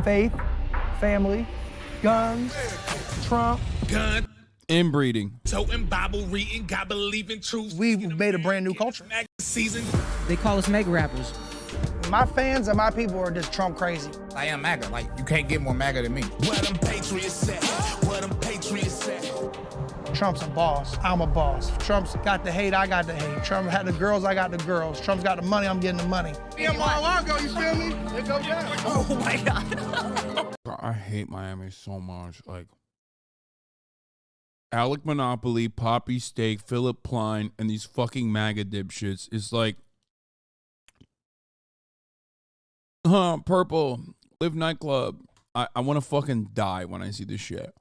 faith, family, guns, Trump. Gun. Inbreeding. Toting, Bible reading, God believing truth. We've made a brand new culture. Season. They call us MAGA rappers. My fans and my people are just Trump crazy. I am MAGA. Like, you can't get more MAGA than me. Where them patriots at? Where them patriots at? Trump's a boss. I'm a boss. Trump's got the hate, I got the hate. Trump had the girls, I got the girls. Trump's got the money, I'm getting the money. Yeah, Mar-a-Lago, you feel me? It go down. Oh my God. I hate Miami so much. Like, Alec Monopoly, Poppy Steak, Philip Plein, and these fucking MAGA dipshits. It's like, Purple, Live Nightclub. I want to fucking die when I see this shit.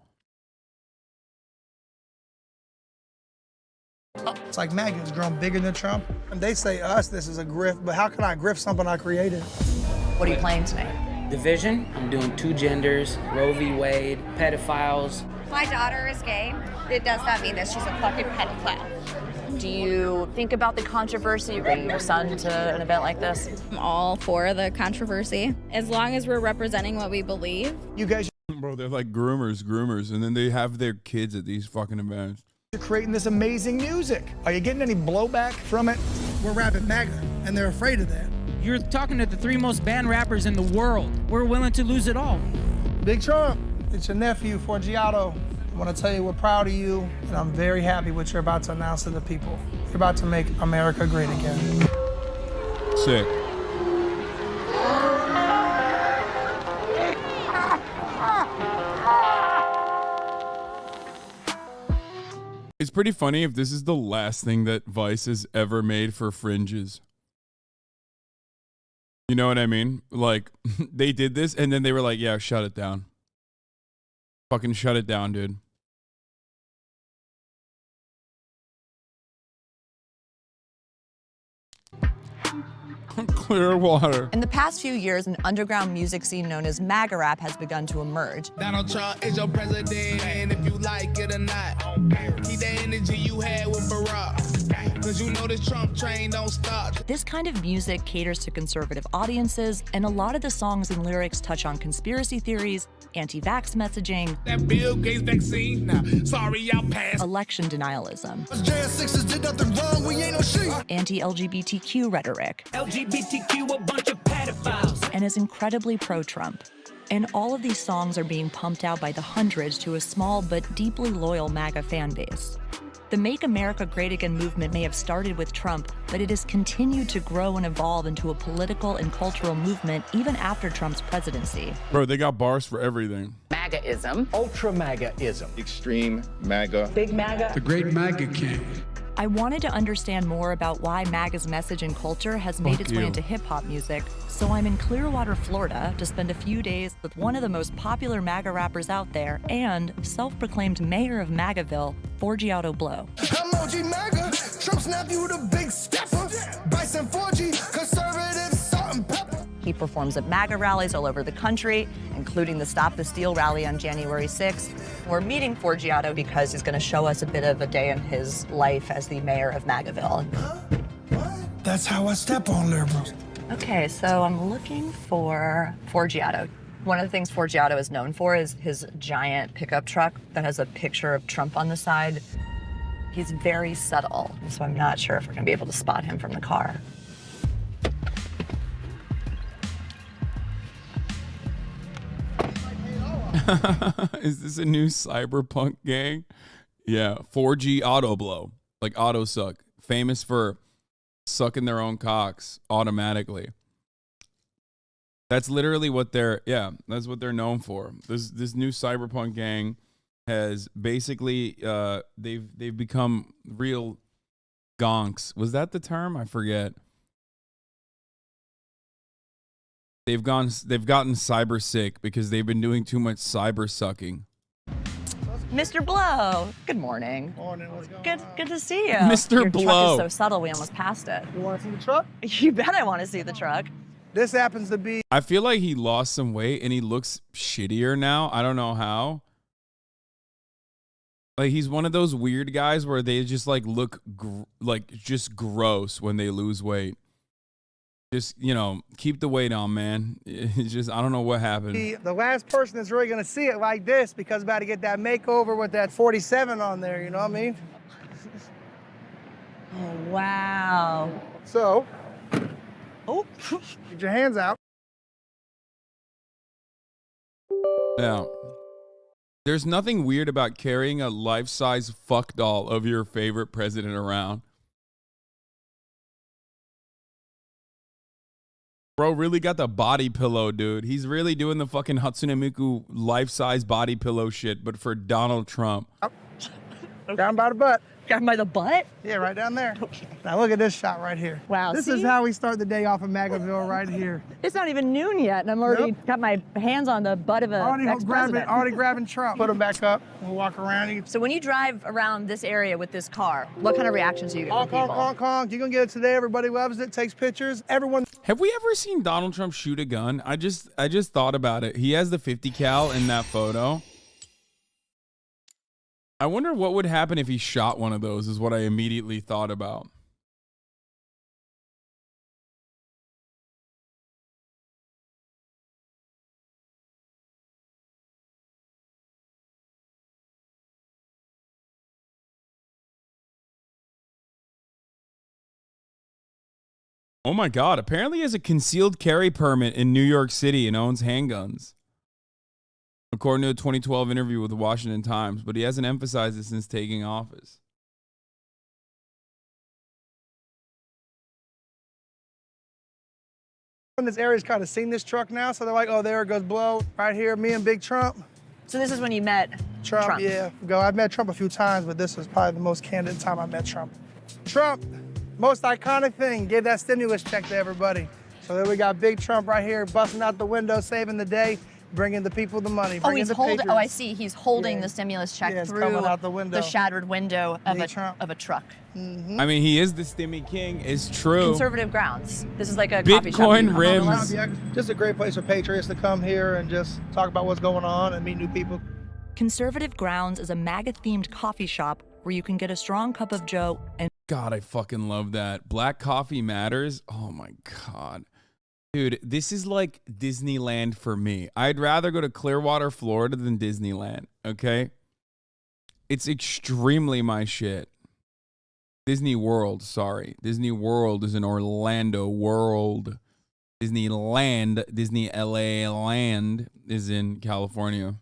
It's like MAGA has grown bigger than Trump. And they say us, this is a grift, but how can I grift something I created? What are you playing tonight? Division. I'm doing 2 genders, Roe v. Wade, pedophiles. My daughter is gay. It does not mean that she's a fucking pedophile. Do you think about the controversy of bringing your son to an event like this? I'm all for the controversy. As long as we're representing what we believe. You guys Bro, they're like groomers, and then they have their kids at these fucking events. are creating this amazing music. Are you getting any blowback from it? We're rapping MAGA, and they're afraid of that. You're talking to the 3 most banned rappers in the world. We're willing to lose it all. Big Trump, it's your nephew, Forgiato. I want to tell you we're proud of you, and I'm very happy what you're about to announce to the people. You're about to make America great again. Sick. It's pretty funny if this is the last thing that Vice has ever made for Fringes. You know what I mean? Like, they did this, and then they were like, yeah, shut it down. Fucking shut it down, dude. Clearwater. In the past few years, an underground music scene known as MAGA rap has begun to emerge. Donald Trump is your president, and if you like it or not, keep the energy you had with Barack. Cause you know this Trump train don't stop. This kind of music caters to conservative audiences, and a lot of the songs and lyrics touch on conspiracy theories, anti-vax messaging, That Bill Gates vaccine, now, sorry, I'll pass. election denialism, J6s did nothing wrong, we ain't no shit. anti-LGBTQ rhetoric, LGBTQ, a bunch of pedophiles. and is incredibly pro-Trump. And all of these songs are being pumped out by the hundreds to a small but deeply loyal MAGA fan base. The Make America Great Again movement may have started with Trump, but it has continued to grow and evolve into a political and cultural movement even after Trump's presidency. Bro, they got bars for everything. MAGAism. Ultra MAGAism. Extreme MAGA. Big MAGA. The Great MAGA King. I wanted to understand more about why MAGA's message and culture has made its way into hip-hop music, so I'm in Clearwater, Florida to spend a few days with one of the most popular MAGA rappers out there and self-proclaimed mayor of MAGAville, Forgiato Blow. Emoji MAGA. Trump snap you with a big stepper. Bryson 4G. Conservative salt and pepper. He performs at MAGA rallies all over the country, including the Stop the Steal rally on January 6th. We're meeting Forgiato because he's going to show us a bit of a day in his life as the mayor of MAGAville. That's how I step on liberals. Okay, so I'm looking for Forgiato. One of the things Forgiato is known for is his giant pickup truck that has a picture of Trump on the side. He's very subtle, so I'm not sure if we're going to be able to spot him from the car. Is this a new cyberpunk gang? Yeah, 4G auto blow, like auto suck, famous for sucking their own cocks automatically. That's literally what that's what they're known for. This new cyberpunk gang has basically they've become real gonks. Was that the term? I forget. They've gotten cyber sick because they've been doing too much cyber sucking. Mr. Blow, good morning. Morning, what's going on? Good to see you. Mr. Your Blow. truck is so subtle, we almost passed it. You want to see the truck? You bet I want to see the truck. This happens to be I feel like he lost some weight and he looks shittier now. I don't know how. Like, he's one of those weird guys where they just like look like just gross when they lose weight. Just, you know, keep the weight on, man. It's just, I don't know what happened. The last person that's really gonna see it like this because about to get that makeover with that 47 on there, you know what I mean? Oh, wow. So, get your hands out. Now, there's nothing weird about carrying a life-size fuck doll of your favorite president around. Bro really got the body pillow, dude. He's really doing the fucking Hatsune Miku life-size body pillow shit, but for Donald Trump. Down by the butt. Got him by the butt? Yeah, right down there. Now look at this shot right here. Wow, This see? is how we start the day off of MAGAville right here. It's not even noon yet, and I'm already got my hands on the butt of a ex-president. Already grabbing Trump. Put him back up. We'll walk around. So when you drive around this area with this car, what kind of reactions do you get from people? Honk, honk. You're gonna get it today. Everybody loves it. Takes pictures. Everyone. Have we ever seen Donald Trump shoot a gun? I just thought about it. He has the 50 cal in that photo. I wonder what would happen if he shot one of those, is what I immediately thought about. Oh my God, apparently he has a concealed carry permit in New York City and owns handguns, according to a 2012 interview with the Washington Times, but he hasn't emphasized it since taking office. In this area's kind of seen this truck now, so they're like, oh, there it goes Blow. Right here, me and Big Trump. So this is when you met Trump? Yeah. I've met Trump a few times, but this was probably the most candid time I met Trump. Trump, most iconic thing, gave that stimulus check to everybody. So then we got Big Trump right here, busting out the window, saving the day, bringing the people the money, bringing the patriots. Oh, I see. He's holding the stimulus check through coming out the window. the shattered window of a truck. Mm-hmm. I mean, he is the stimmy king. It's true. Conservative grounds. This is like a coffee shop. Bitcoin rims. Just a great place for patriots to come here and just talk about what's going on and meet new people. Conservative Grounds is a MAGA-themed coffee shop where you can get a strong cup of joe and... God, I fucking love that. Black coffee matters. Oh my God. Dude, this is like Disneyland for me. I'd rather go to Clearwater, Florida than Disneyland, okay? It's extremely my shit. Disney World, sorry. Disney World is in Orlando World. Disneyland, Disney LA Land is in California.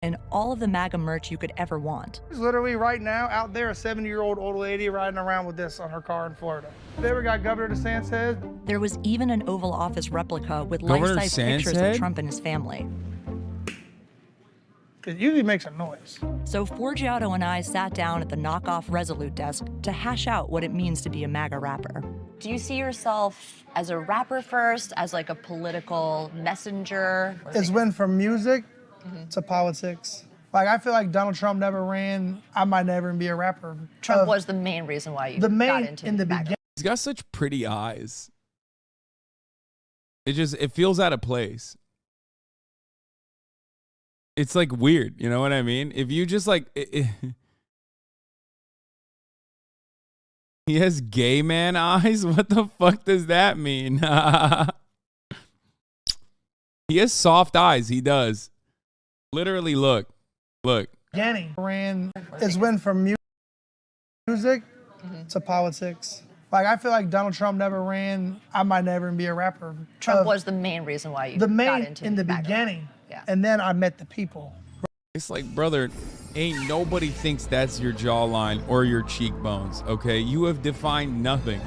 And all of the MAGA merch you could ever want. There's literally right now out there a 70-year-old old lady riding around with this on her car in Florida. They ever got Governor DeSantis. There was even an Oval Office replica with Governor life-size pictures DeSantis? of Trump and his family. It usually makes a noise. So Forgiato and I sat down at the knockoff Resolute desk to hash out what it means to be a MAGA rapper. Do you see yourself as a rapper first, as like a political messenger? It's went from music to politics. Like, I feel like Donald Trump never ran. I might never be a rapper. Trump was the main reason why you got into in the MAGA. beginning. He's got such pretty eyes. It feels out of place. It's like weird, you know what I mean? If you just like... He has gay man eyes? What the fuck does that mean? He has soft eyes, he does. Literally, look. It's went from music to politics. Like, I feel like Donald Trump never ran. I might never be a rapper. Trump was the main reason why you got into in the MAGA. beginning. Yeah. And then I met the people. It's like, brother, ain't nobody thinks that's your jawline or your cheekbones, okay? You have defined nothing.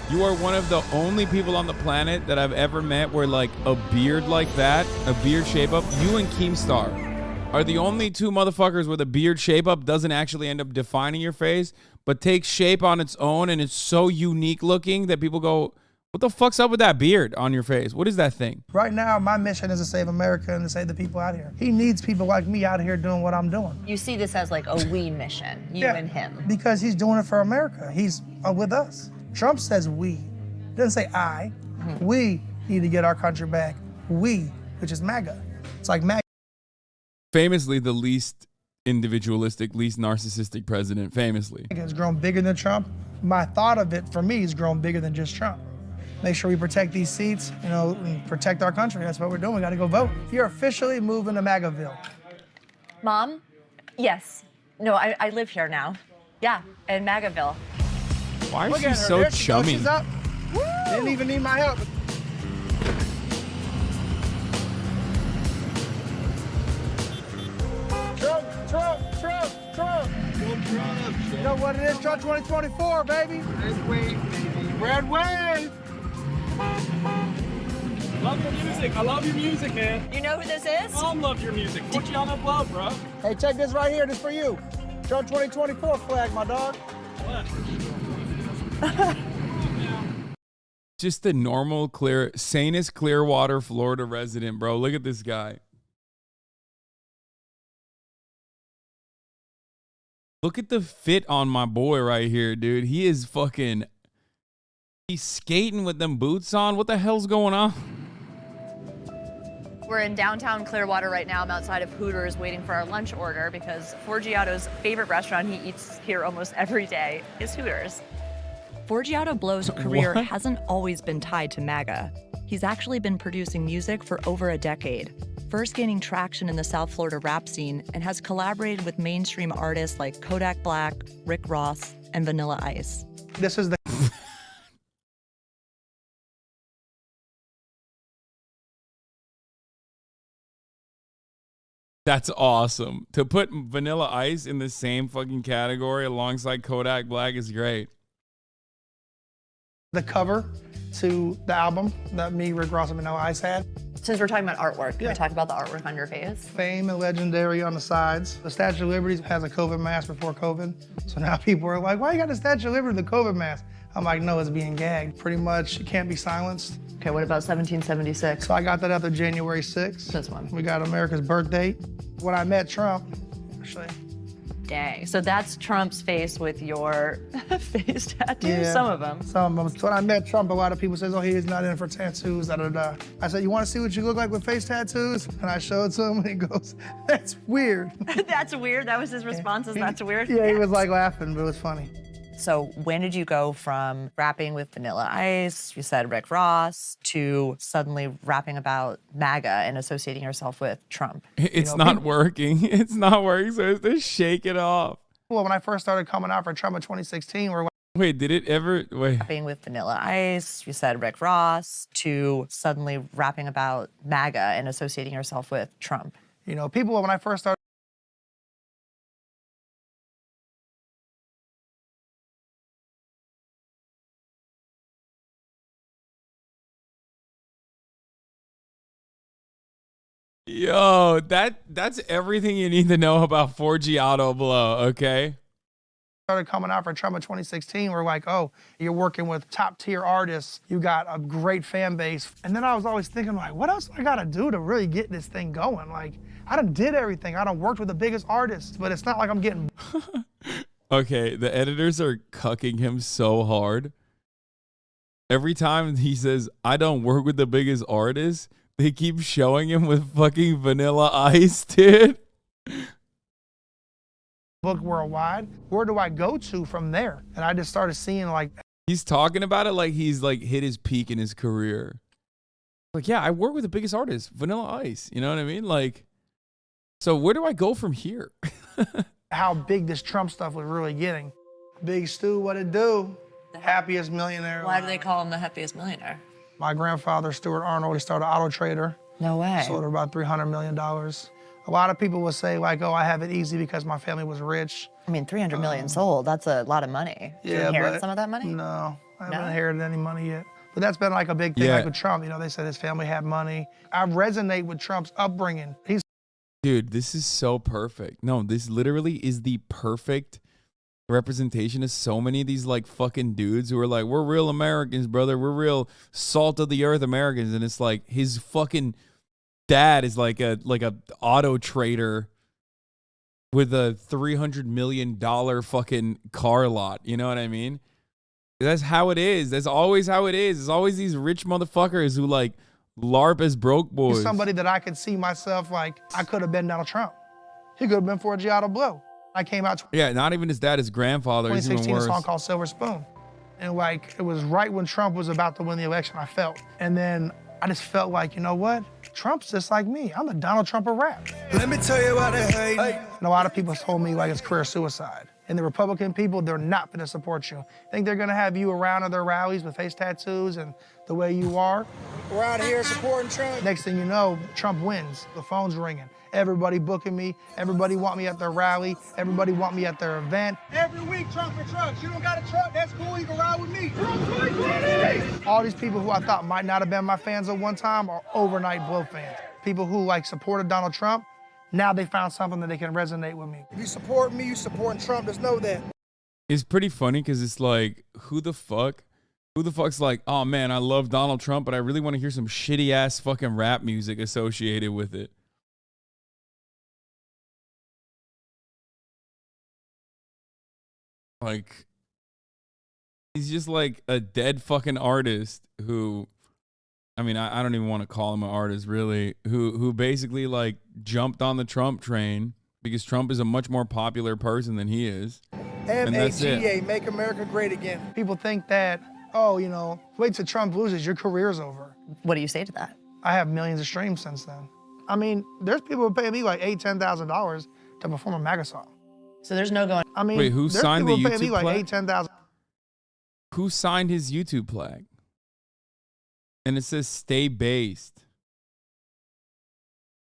You are one of the only people on the planet that I've ever met where, like, a beard like that, a beard shape up, you and Keemstar are the only two motherfuckers where the beard shape up doesn't actually end up defining your face, but takes shape on its own, and it's so unique looking that people go, what the fuck's up with that beard on your face? What is that thing? Right now, my mission is to save America and to save the people out here. He needs people like me out here doing what I'm doing. You see this as like a we mission, you and him. Because he's doing it for America. He's with us. Trump says we. He doesn't say I. We need to get our country back. We, which is MAGA. It's like MAGA. Famously, the least individualistic, least narcissistic president, famously. It's grown bigger than Trump. My thought of it, for me, has grown bigger than just Trump. make sure we protect these seats, you know, and protect our country. That's what we're doing. We got to go vote. You're officially moving to MAGAville. Mom? Yes. No, I live here now. Yeah, in MAGAville. Why is Look she at her. so There she goes. chummy? She's up. Didn't even need my help. Trump. You know what it is? Trump 2024, baby. Red wave. Love your music. I love your music, man. You know who this is? Mom loves your music. Put you on the blow, bro. Hey, check this right here. This for you. Trump 2024 flag, my dog. Just the normal sanest Clearwater, Florida resident, bro. Look at this guy. Look at the fit on my boy right here, dude. He is fucking... He's skating with them boots on. What the hell's going on? We're in downtown Clearwater right now. I'm outside of Hooters waiting for our lunch order because Forgiato's favorite restaurant he eats here almost every day is Hooters. Forgiato Blow's career What? hasn't always been tied to MAGA. He's actually been producing music for over a decade, first gaining traction in the South Florida rap scene, and has collaborated with mainstream artists like Kodak Black, Rick Ross, and Vanilla Ice. This is the That's awesome. To put Vanilla Ice in the same fucking category alongside Kodak Black is great. cover to the album that me, Rick Ross, and Vanilla Ice had. Since we're talking about artwork, can we talk about the artwork on your face? Fame and legendary on the sides. The Statue of Liberty has a COVID mask before COVID. So now people are like, why you got the Statue of Liberty with the COVID mask? I'm like, no, it's being gagged. Pretty much, it can't be silenced. Okay, what about 1776? So I got that after January 6th. This one. We got America's birth date. When I met Trump, actually. Dang, so that's Trump's face with your face tattoos? Some of them. Some of them. So when I met Trump, a lot of people says, oh, he's not in for tattoos, da da da. I said, you want to see what you look like with face tattoos? And I showed to him, and he goes, that's weird. That's weird? That was his response, is that's weird? Yeah, he was like laughing, but it was funny. So when did you go from rapping with Vanilla Ice, you said Rick Ross, to suddenly rapping about MAGA and associating yourself with Trump? It's not working. It's not working, so it's to shake it off. Well, when I first started coming out for Trump in 2016, we're Wait, did it ever... Wait. Rapping with Vanilla Ice, you said Rick Ross, to suddenly rapping about MAGA and associating yourself with Trump. You know, people, when I first started, Yo, that's everything you need to know about Forgiato Blow, okay? started coming out for Trump in 2016, we're like, oh, you're working with top tier artists. You got a great fan base. And then I was always thinking, like, what else do I gotta do to really get this thing going? Like, I done did everything. I done worked with the biggest artists, but it's not like I'm getting... Okay, the editors are cucking him so hard. Every time he says, I don't work with the biggest artists, they keep showing him with fucking Vanilla Ice, dude. Book worldwide. Where do I go to from there? And I just started seeing like... He's talking about it like he's like hit his peak in his career. Like, yeah, I work with the biggest artists, Vanilla Ice. You know what I mean? Like, so where do I go from here? how big this Trump stuff was really getting. Big Stu, what it do? Happiest millionaire. Why do they call him the happiest millionaire? My grandfather, Stuart Arnold, he started Auto Trader. No way. Sold for about $300 million. A lot of people will say, like, oh, I have it easy because my family was rich. I mean, 300 million sold, that's a lot of money. Did you inherit some of that money? No, I haven't inherited any money yet. But that's been like a big thing, like with Trump. You know, they said his family had money. I resonate with Trump's upbringing. Dude, this is so perfect. No, this literally is the perfect representation of so many of these like fucking dudes who are like, we're real Americans, brother. We're real salt of the earth Americans. And it's like his fucking dad is like a auto trader with a $300 million fucking car lot. You know what I mean? That's how it is. That's always how it is. It's always these rich motherfuckers who like LARP as broke boys. He's somebody that I could see myself like, I could have been Donald Trump. He could have been Forgiato Blow. I came out. Yeah, not even his dad, his grandfather. 2016, is even worse. a song called Silver Spoon. And like, it was right when Trump was about to win the election, I felt. And then I just felt like, you know what? Trump's just like me. I'm the Donald Trump of rap. Let me tell you about it, hey. And a lot of people told me like it's career suicide. And the Republican people, they're not gonna support you. Think they're gonna have you around at their rallies with face tattoos and the way you are. We're out here supporting Trump. Next thing you know, Trump wins. The phone's ringing. Everybody booking me. Everybody want me at their rally. Everybody want me at their event. Every week, Trump for trucks. You don't got a truck, that's cool, you can ride with me. Trump 2020! All these people who I thought might not have been my fans at one time are overnight blow fans. People who like supported Donald Trump, now they found something that they can resonate with me. If you support me, you supporting Trump, just know that. It's pretty funny because it's like, who the fuck's like, oh man, I love Donald Trump, but I really want to hear some shitty ass fucking rap music associated with it. Like, he's just like a dead fucking artist who, I mean, I don't even want to call him an artist really, who basically like jumped on the Trump train because Trump is a much more popular person than he is. MAGA, Make America Great Again. People think that, oh, you know, wait till Trump loses, your career's over. What do you say to that? I have millions of streams since then. I mean, there's people who pay me like $8,000, $10,000 to perform a MAGA song. So there's no going. I mean, wait, who there's signed the people who pay me YouTube like plaque? $8,000, $10,000. Who signed his YouTube plaque? And it says stay based.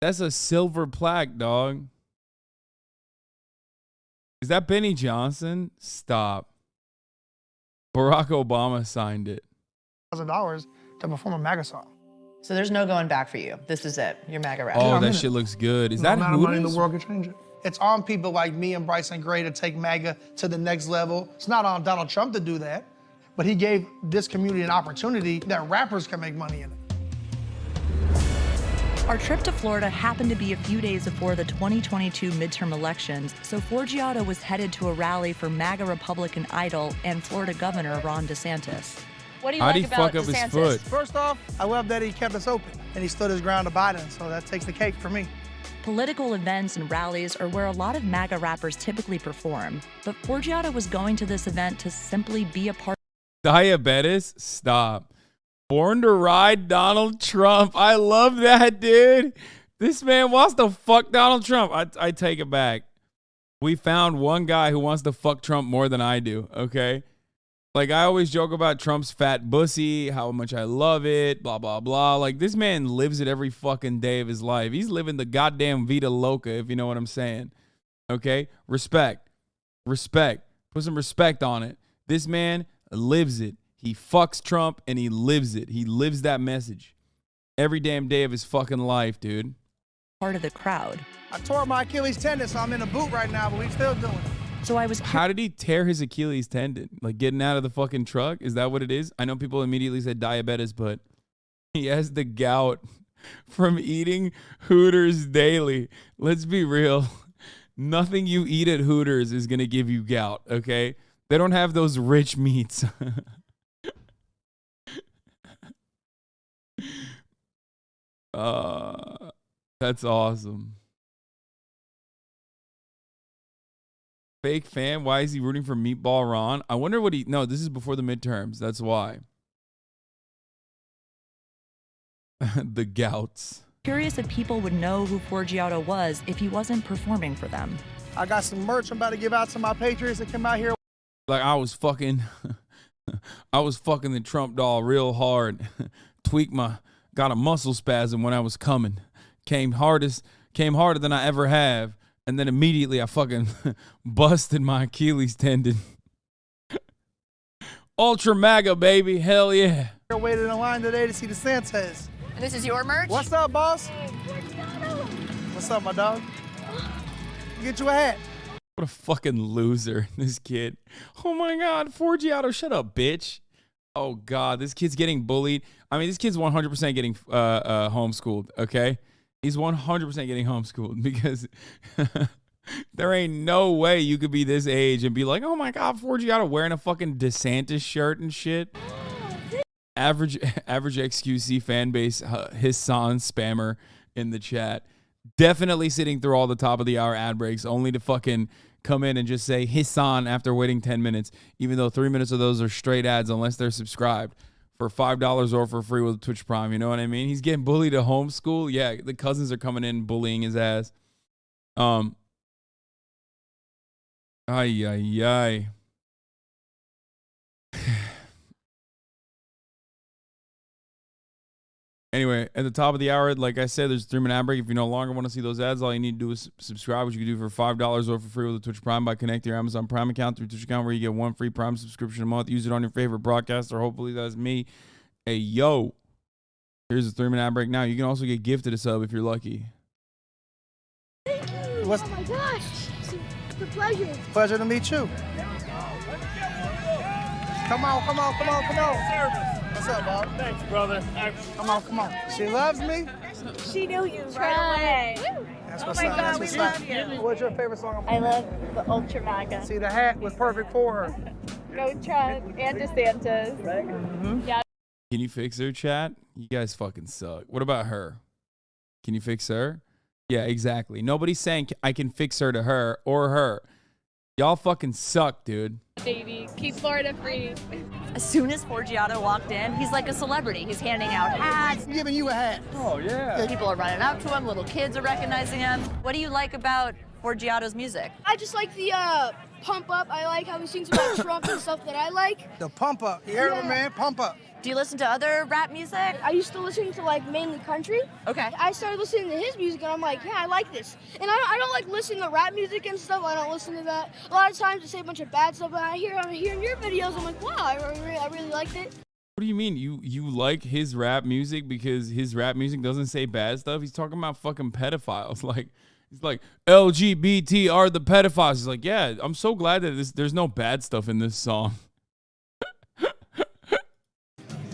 That's a silver plaque, dog. Is that Benny Johnson? Stop. Barack Obama signed it. $1,000 to perform a MAGA song. So there's no going back for you. This is it. You're MAGA rap. Oh, that shit looks good. Is that No amount of money in the Hooters? world can change it. It's on people like me and Bryson Gray to take MAGA to the next level. It's not on Donald Trump to do that, but he gave this community an opportunity that rappers can make money in it. Our trip to Florida happened to be a few days before the 2022 midterm elections, so Forgiato was headed to a rally for MAGA Republican idol and Florida Governor Ron DeSantis. What do you How'd like he about fuck up his DeSantis? foot? First off, I love that he kept us open and he stood his ground to Biden, so that takes the cake for me. Political events and rallies are where a lot of MAGA rappers typically perform, but Forgiato was going to this event to simply be a part. Diabetes? Stop. Born to ride Donald Trump. I love that, dude. This man wants to fuck Donald Trump. I take it back. We found one guy who wants to fuck Trump more than I do, okay? Like, I always joke about Trump's fat pussy, how much I love it, blah, blah, blah. Like, this man lives it every fucking day of his life. He's living the goddamn Vida Loca, if you know what I'm saying. Okay? Respect. Respect. Put some respect on it. This man lives it. He fucks Trump and he lives it. He lives that message every damn day of his fucking life, dude. Part of the crowd. I tore my Achilles tendon, so I'm in a boot right now, but we still doing it. So I was. How did he tear his Achilles tendon? Like getting out of the fucking truck? Is that what it is? I know people immediately said diabetes, but he has the gout from eating Hooters daily. Let's be real. Nothing you eat at Hooters is going to give you gout, okay? They don't have those rich meats. That's awesome. Fake fan, why is he rooting for Meatball Ron? I wonder what no, this is before the midterms. That's why. The gouts. Curious if people would know who Forgiato was if he wasn't performing for them. I got some merch I'm about to give out to my Patriots that come out here. Like I was fucking the Trump doll real hard. Got a muscle spasm when I was coming. Came harder than I ever have. And then immediately I fucking busted my Achilles tendon. Ultra MAGA, baby. Hell yeah. I waited in line today to see DeSantis. This is your merch? What's up, boss? What's up, my dog? Get you a hat. What a fucking loser, this kid. Oh my God, Forgiato, shut up, bitch. Oh God, this kid's getting bullied. I mean, this kid's 100% getting homeschooled, okay? He's 100% getting homeschooled because there ain't no way you could be this age and be like, oh my God, Forgiato wearing a fucking DeSantis shirt and shit. Average XQC fan base, Hasan spammer in the chat. Definitely sitting through all the top of the hour ad breaks only to fucking come in and just say Hasan after waiting 10 minutes, even though 3 minutes of those are straight ads unless they're subscribed for $5 or for free with Twitch Prime. You know what I mean? He's getting bullied at homeschool. Yeah, the cousins are coming in bullying his ass. Ay. Anyway, at the top of the hour, like I said, there's a 3-minute ad break. If you no longer want to see those ads, all you need to do is subscribe, which you can do for $5 or for free with a Twitch Prime by connecting your Amazon Prime account to your Twitch account, where you get 1 free Prime subscription a month. Use it on your favorite broadcaster. Hopefully that's me. Hey, yo. Here's a 3-minute ad break now. You can also get gifted a sub if you're lucky. Thank you. Oh my gosh. It's a pleasure. Pleasure to meet you. Come on. What's up, Bob? Thanks, brother. Come on. She loves me. She knew you right away. That's what's up. That's what's up. What's your favorite song? I love the Ultra MAGA. See, the hat was perfect for her. Go Trump and DeSantis. Mm-hmm. Yeah. Can you fix her, chat? You guys fucking suck. What about her? Can you fix her? Yeah, exactly. Nobody's saying I can fix her to her or her. Y'all fucking suck, dude. Baby, keep Florida free. As soon as Forgiato walked in, he's like a celebrity. He's handing out hats. I'm giving you a hat. Oh, yeah. People are running up to him. Little kids are recognizing him. What do you like about Forgiato's music? I just like the pump up. I like how he sings about Trump and stuff that I like. The pump up. You hear me, man? Pump up. Do you listen to other rap music? I used to listen to like mainly country. Okay. I started listening to his music and I'm like, yeah, I like this. And I don't like listening to rap music and stuff. I don't listen to that. A lot of times they say a bunch of bad stuff, but I'm hearing your videos. I'm like, wow, I really liked it. What do you mean? You like his rap music because his rap music doesn't say bad stuff? He's talking about fucking pedophiles. Like, he's like, LGBT are the pedophiles. He's like, yeah, I'm so glad that there's no bad stuff in this song.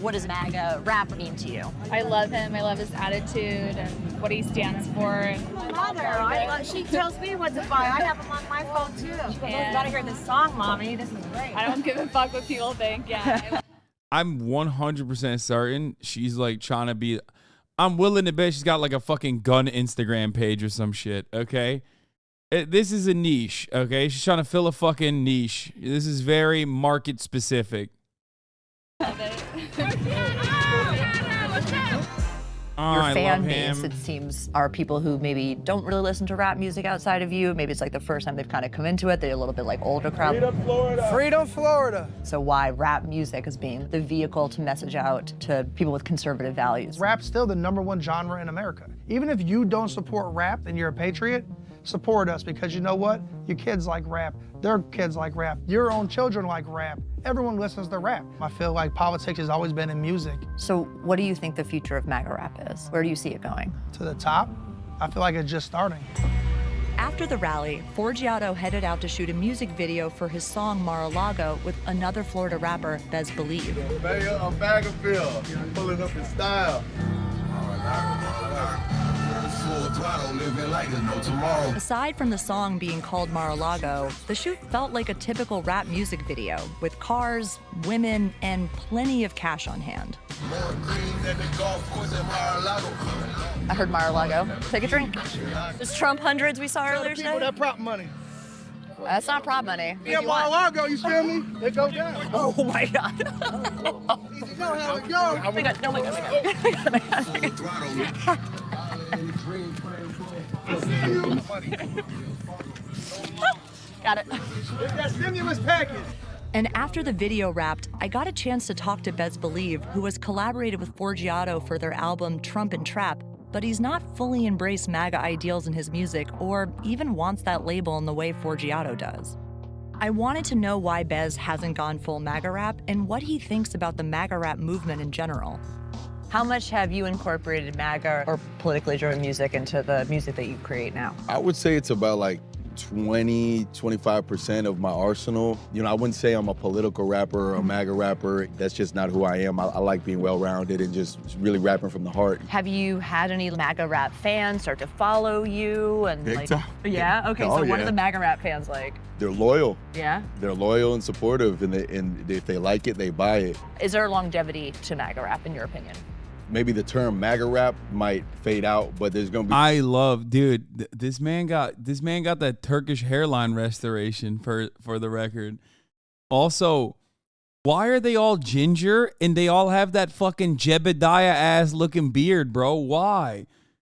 What does MAGA rap mean to you? I love him. I love his attitude and what he stands for. My mother, she tells me what to buy. I have them on my phone too. She goes, you gotta hear this song, Mommy. This is great. I don't give a fuck what people think. Yeah. I'm 100% certain she's like trying to be. I'm willing to bet she's got like a fucking gun Instagram page or some shit. Okay, this is a niche. Okay, she's trying to fill a fucking niche. This is very market specific. Your fan base, it seems, are people who maybe don't really listen to rap music outside of you. Maybe it's like the first time they've kind of come into it. They're a little bit like older crowd. Freedom, Florida. So why rap music as being the vehicle to message out to people with conservative values? Rap's still the #1 genre in America. Even if you don't support rap and you're a patriot, support us, because you know what? Your kids like rap. Their kids like rap. Your own children like rap. Everyone listens to rap. I feel like politics has always been in music. So what do you think the future of MAGA rap is? Where do you see it going? To the top? I feel like it's just starting. After the rally, Forgiato headed out to shoot a music video for his song Mar-a-Lago with another Florida rapper, Bez Believe. A bag of Bill, pulling up in style. Aside from the song being called Mar-a-Lago, the shoot felt like a typical rap music video, with cars, women, and plenty of cash on hand. I heard Mar-a-Lago. Take a drink. Those Trump hundreds we saw earlier today? People that prop money. That's not prop money. Yeah, Mar-a-Lago, you feel me? They go down. Oh my God. Easy go, how it go? Oh my God, no, my God. Got it. It's that stimulus package. And after the video wrapped, I got a chance to talk to Bez Believe, who has collaborated with Forgiato for their album Trump and Trap, but he's not fully embraced MAGA ideals in his music or even wants that label in the way Forgiato does. I wanted to know why Bez hasn't gone full MAGA rap and what he thinks about the MAGA rap movement in general. How much have you incorporated MAGA or politically driven music into the music that you create now? I would say it's about like 20-25% of my arsenal. You know, I wouldn't say I'm a political rapper or a MAGA rapper. That's just not who I am. I like being well-rounded and just really rapping from the heart. Have you had any MAGA rap fans start to follow you? And Big time. Yeah? Okay, Oh, so what yeah. are the MAGA rap fans like? They're loyal. Yeah? They're loyal and supportive, and if they like it, they buy it. Is there longevity to MAGA rap, in your opinion? maybe the term MAGA rap might fade out, but there's gonna be. I love, dude. This man got that Turkish hairline restoration for the record. Also, why are they all ginger and they all have that fucking Jebediah ass looking beard, bro? Why?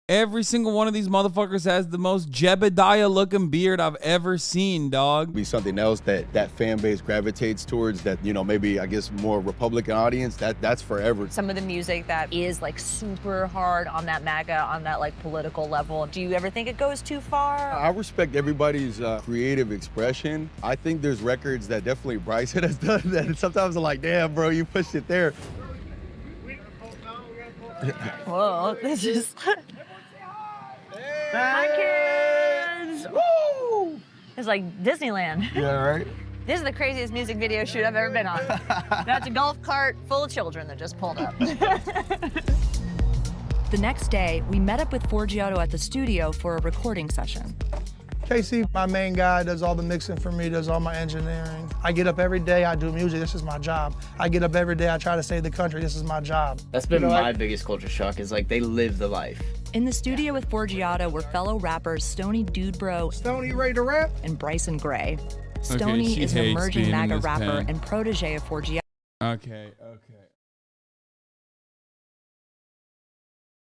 Every single one of these motherfuckers has the most Jebediah looking beard I've ever seen, dog. Be something else that fan base gravitates towards, that, you know, maybe I guess more Republican audience, that's forever. Some of the music that is like super hard on that MAGA, on that like political level, do you ever think it goes too far? I respect everybody's creative expression. I think there's records that definitely Bryson has done that sometimes I'm like, damn, bro, you pushed it there. Whoa, this is... Hi, kids! Woo! It's like Disneyland. Yeah, right? This is the craziest music video shoot I've ever been on. That's a golf cart full of children that just pulled up. The next day, we met up with Forgiato at the studio for a recording session. Casey, my main guy, does all the mixing for me, does all my engineering. I get up every day, I do music, this is my job. I get up every day, I try to save the country, this is my job. That's been my biggest culture shock, is like they live the life. In the studio with Forgiato were fellow rappers Stoney Dudebro, Stoney ready to rap, and Bryson Gray. Stoney is an emerging MAGA rapper and protege of Forgiato. Okay.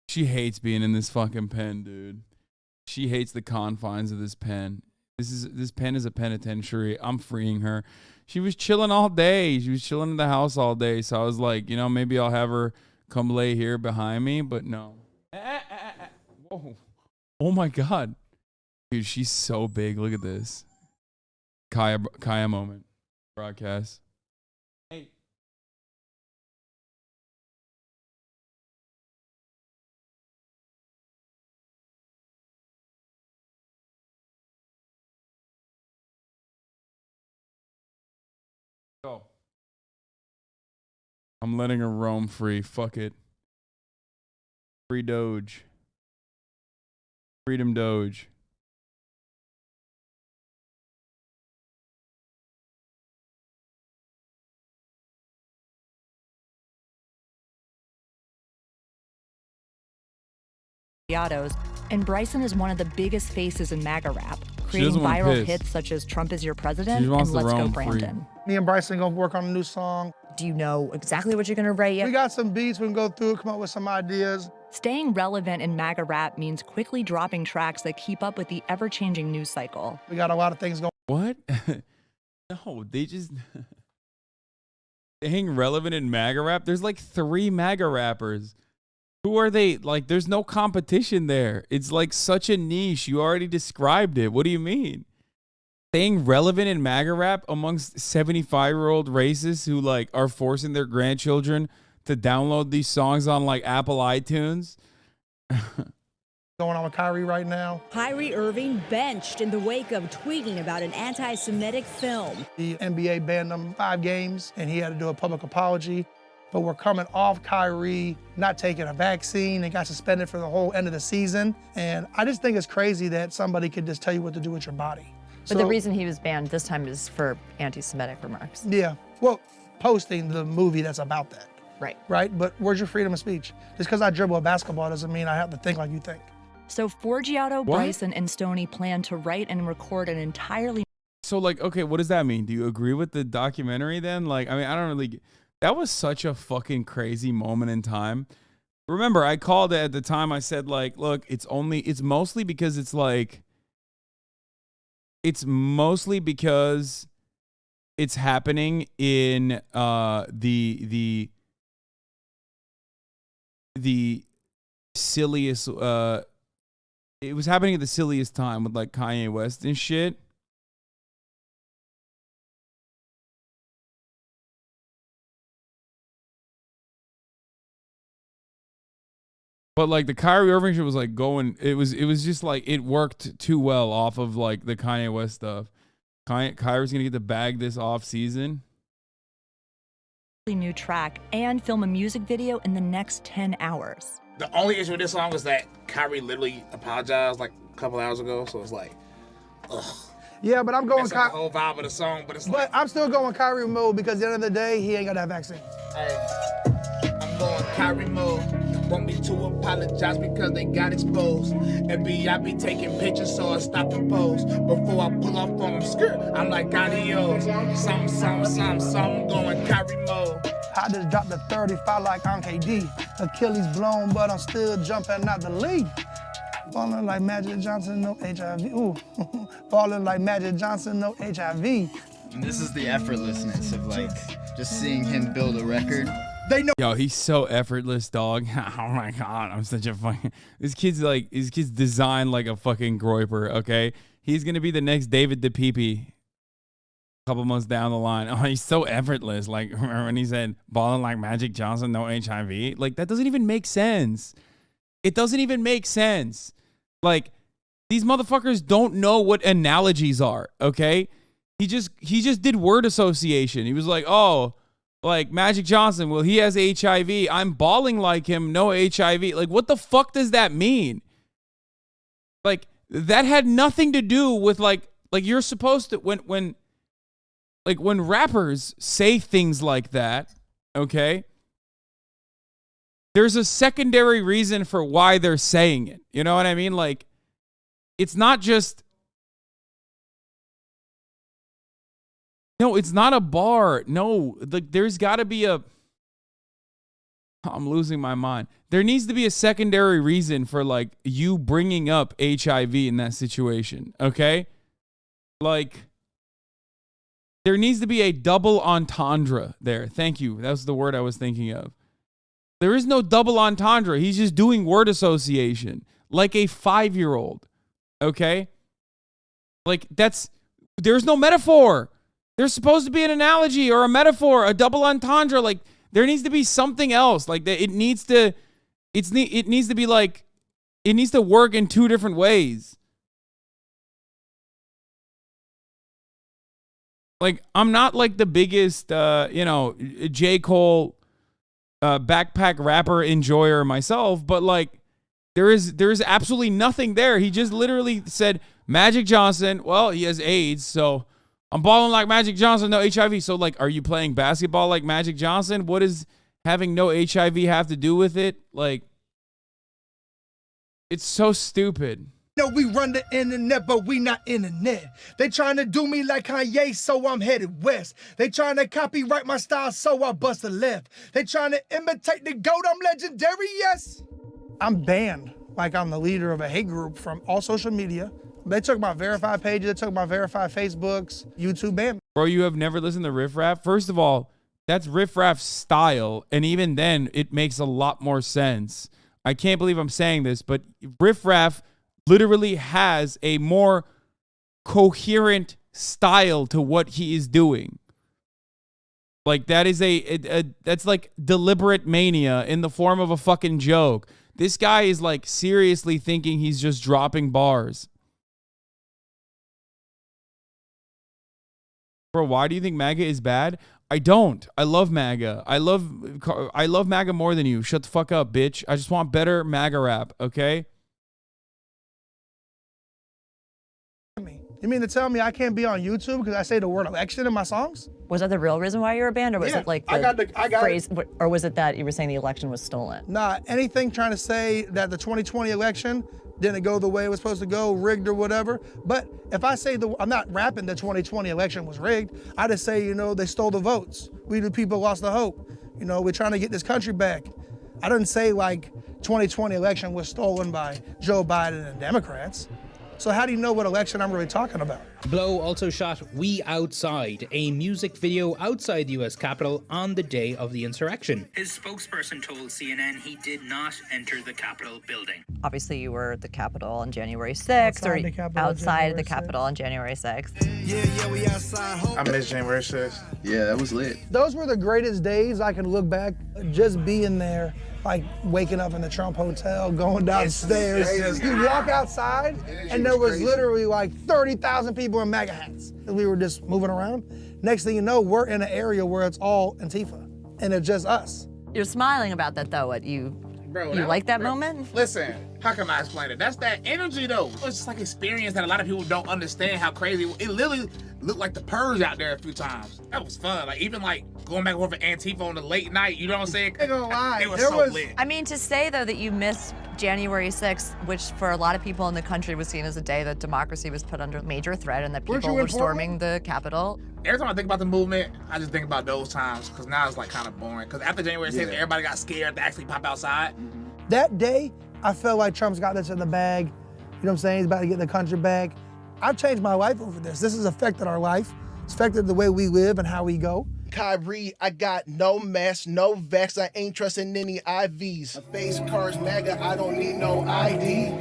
She hates being in this fucking pen, dude. She hates the confines of this pen. This pen is a penitentiary. I'm freeing her. She was chilling all day. She was chilling in the house all day. So I was like, you know, maybe I'll have her come lay here behind me, but no. Whoa. Oh my God. Dude, she's so big. Look at this. Kaya moment. Broadcast. Hey. Go. I'm letting her roam free. Fuck it. Free Doge. Freedom Doge. And Bryson is one of the biggest faces in MAGA rap, creating viral hits such as Trump is Your President and Let's Go Brandon. Me and Bryson gonna work on a new song. Do you know exactly what you're gonna write yet? We got some beats, we can go through, come up with some ideas. Staying relevant in MAGA rap means quickly dropping tracks that keep up with the ever-changing news cycle. We got a lot of things going. What? No, they just... Staying relevant in MAGA rap? There's like 3 MAGA rappers. Who are they? Like, there's no competition there. It's like such a niche. You already described it. What do you mean? Staying relevant in MAGA rap amongst 75-year-old racists who like are forcing their grandchildren to download these songs on like Apple iTunes. Going on with Kyrie right now. Kyrie Irving benched in the wake of tweeting about an anti-Semitic film. The NBA banned him 5 games and he had to do a public apology. But we're coming off Kyrie not taking a vaccine and got suspended for the whole end of the season. And I just think it's crazy that somebody could just tell you what to do with your body. But the reason he was banned this time is for anti-Semitic remarks. Yeah, well, posting the movie that's about that. Right. Right, but where's your freedom of speech? Just because I dribble a basketball doesn't mean I have to think like you think. So Forgiato, Bryson, and Stoney plan to write and record an entirely... So like, okay, what does that mean? Do you agree with the documentary then? Like, I mean, I don't really... That was such a fucking crazy moment in time. Remember, I called it at the time. I said, like, look, it's mostly because it's like, it's mostly because it's happening in the silliest, it was happening at the silliest time with like Kanye West and shit. But like the Kyrie Irving shit was like going, it was just like it worked too well off of like the Kanye West stuff. Kyrie's gonna get to bag this off season. New track and film a music video in the next 10 hours. The only issue with this song is that Kyrie literally apologized like a couple hours ago, so it's like, ugh. Yeah, but I'm going That's like the whole vibe of the song, but it's like. But I'm still going Kyrie mode because at the end of the day, he ain't got that vaccine. Hey, I'm going Kyrie mode. Want me to apologize because they got exposed. FBI be taking pictures, so I stop and pose. Before I pull off on them, skirt, I'm like adios. Something going carry mode. I just dropped the 35 like on KD. Achilles blown, but I'm still jumping out the league. Falling like Magic Johnson, no HIV. Ooh, falling like Magic Johnson, no HIV. And this is the effortlessness of like just seeing him build a record. They know. Yo, he's so effortless, dog. Oh my god, I'm such a fucking. This kid's designed like a fucking groiper. Okay, he's gonna be the next David DePipe. A couple months down the line, oh, he's so effortless. Like remember when he said balling like Magic Johnson, no HIV? Like that doesn't even make sense. It doesn't even make sense. Like these motherfuckers don't know what analogies are. Okay, he just did word association. He was like, oh, like Magic Johnson. Well, he has HIV. I'm balling like him, no HIV. Like what the fuck does that mean? Like that had nothing to do with like you're supposed to when rappers say things like that, okay, there's a secondary reason for why they're saying it. You know what I mean? Like, it's not just, no, it's not a bar. No, like, there's got to be I'm losing my mind. There needs to be a secondary reason for, like, you bringing up HIV in that situation, okay? Like, there needs to be a double entendre there. Thank you. That was the word I was thinking of. There is no double entendre. He's just doing word association like a 5-year-old. Okay? Like there's no metaphor. There's supposed to be an analogy or a metaphor, a double entendre. Like there needs to be something else. Like it needs to be like, it needs to work in two different ways. Like, I'm not like the biggest, J. Cole backpack rapper enjoyer myself, but like, there is absolutely nothing there. He just literally said, Magic Johnson, well, he has AIDS, so I'm balling like Magic Johnson, no HIV. So, like, are you playing basketball like Magic Johnson? What does having no HIV have to do with it? Like, it's so stupid. No, we run the internet, but we not internet. They trying to do me like Kanye, so I'm headed west. They trying to copyright my style, so I bust a left. They trying to imitate the GOAT, I'm legendary, yes. I'm banned, like I'm the leader of a hate group from all social media. They took my verified pages, they took my verified Facebooks, YouTube banned me. Bro, you have never listened to Riff Raff? First of all, that's Riff Raff's style, and even then, it makes a lot more sense. I can't believe I'm saying this, but Riff Raff literally has a more coherent style to what he is doing. Like that is that's like deliberate mania in the form of a fucking joke. This guy is like seriously thinking he's just dropping bars. Bro, why do you think MAGA is bad? I don't. I love MAGA. I love MAGA more than you. Shut the fuck up, bitch. I just want better MAGA rap, okay? You mean to tell me I can't be on YouTube because I say the word election in my songs? Was that the real reason why you were banned, or was it like I got phrase, or was it that you were saying the election was stolen? Nah, anything trying to say that the 2020 election didn't go the way it was supposed to go, rigged or whatever. But if I say I'm not rapping the 2020 election was rigged. I just say, they stole the votes. We the people lost the hope. We're trying to get this country back. I didn't say like 2020 election was stolen by Joe Biden and Democrats. So how do you know what election I'm really talking about? Blow also shot We Outside, a music video outside the US Capitol on the day of the insurrection. His spokesperson told CNN he did not enter the Capitol building. Obviously, you were at the Capitol on January 6th, outside the Capitol on January 6th. Yeah, we outside. I miss January 6th. Yeah, that was lit. Those were the greatest days I can look back, just being there, like waking up in the Trump Hotel, going downstairs. You walk outside, and there was literally like 30,000 people in MAGA hats. We were just moving around. Next thing you know, we're in an area where it's all Antifa, and it's just us. You're smiling about that, though. You like that moment? Listen, how can I explain it? That's that energy, though. It's just like experience that a lot of people don't understand how crazy. It literally looked like the Purge out there a few times. That was fun. Like even like going back and forth with Antifa on the late night. You know what I'm saying? I ain't gonna lie. It was so lit. I mean, to say, though, that you miss January 6th, which for a lot of people in the country was seen as a day that democracy was put under major threat and that people were storming the Capitol. Every time I think about the movement, I just think about those times, because now it's like kind of boring. Because after January 6th, everybody got scared to actually pop outside. That day, I felt like Trump's got this in the bag. You know what I'm saying? He's about to get the country back. I've changed my life over this. This has affected our life. It's affected the way we live and how we go. Kyrie, I got no mask, no vax, I ain't trusting any IVs. Face cards, MAGA, I don't need no ID.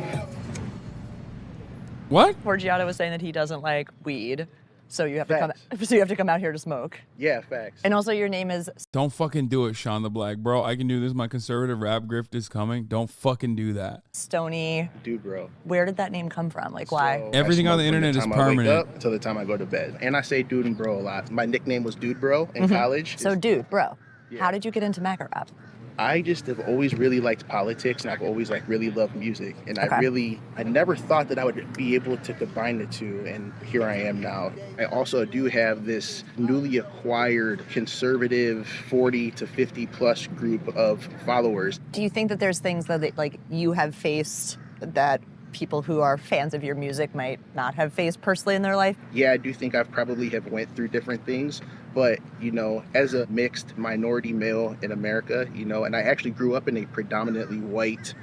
What? Forgiato was saying that he doesn't like weed, so you have to Facts. come out here to smoke. Yeah, facts. And also your name is Don't fucking do it, Sean the Black. Bro, I can do this. My conservative rap grift is coming. Don't fucking do that. Stony. Dude, bro. Where did that name come from? Like, why? Everything on the internet is permanent. I wake up until the time I go to bed. And I say dude and bro a lot. My nickname was Dude Bro in college. So, dude, bro, how did you get into MAGA rap? I just have always really liked politics, and I've always really loved music. And I never thought that I would be able to combine the two, and here I am now. I also do have this newly acquired conservative 40 to 50 plus group of followers. Do you think that there's things that like you have faced that people who are fans of your music might not have faced personally in their life? Yeah, I do think I've probably have went through different things. But, you know, as a mixed minority male in America, you know, and I actually grew up in a predominantly white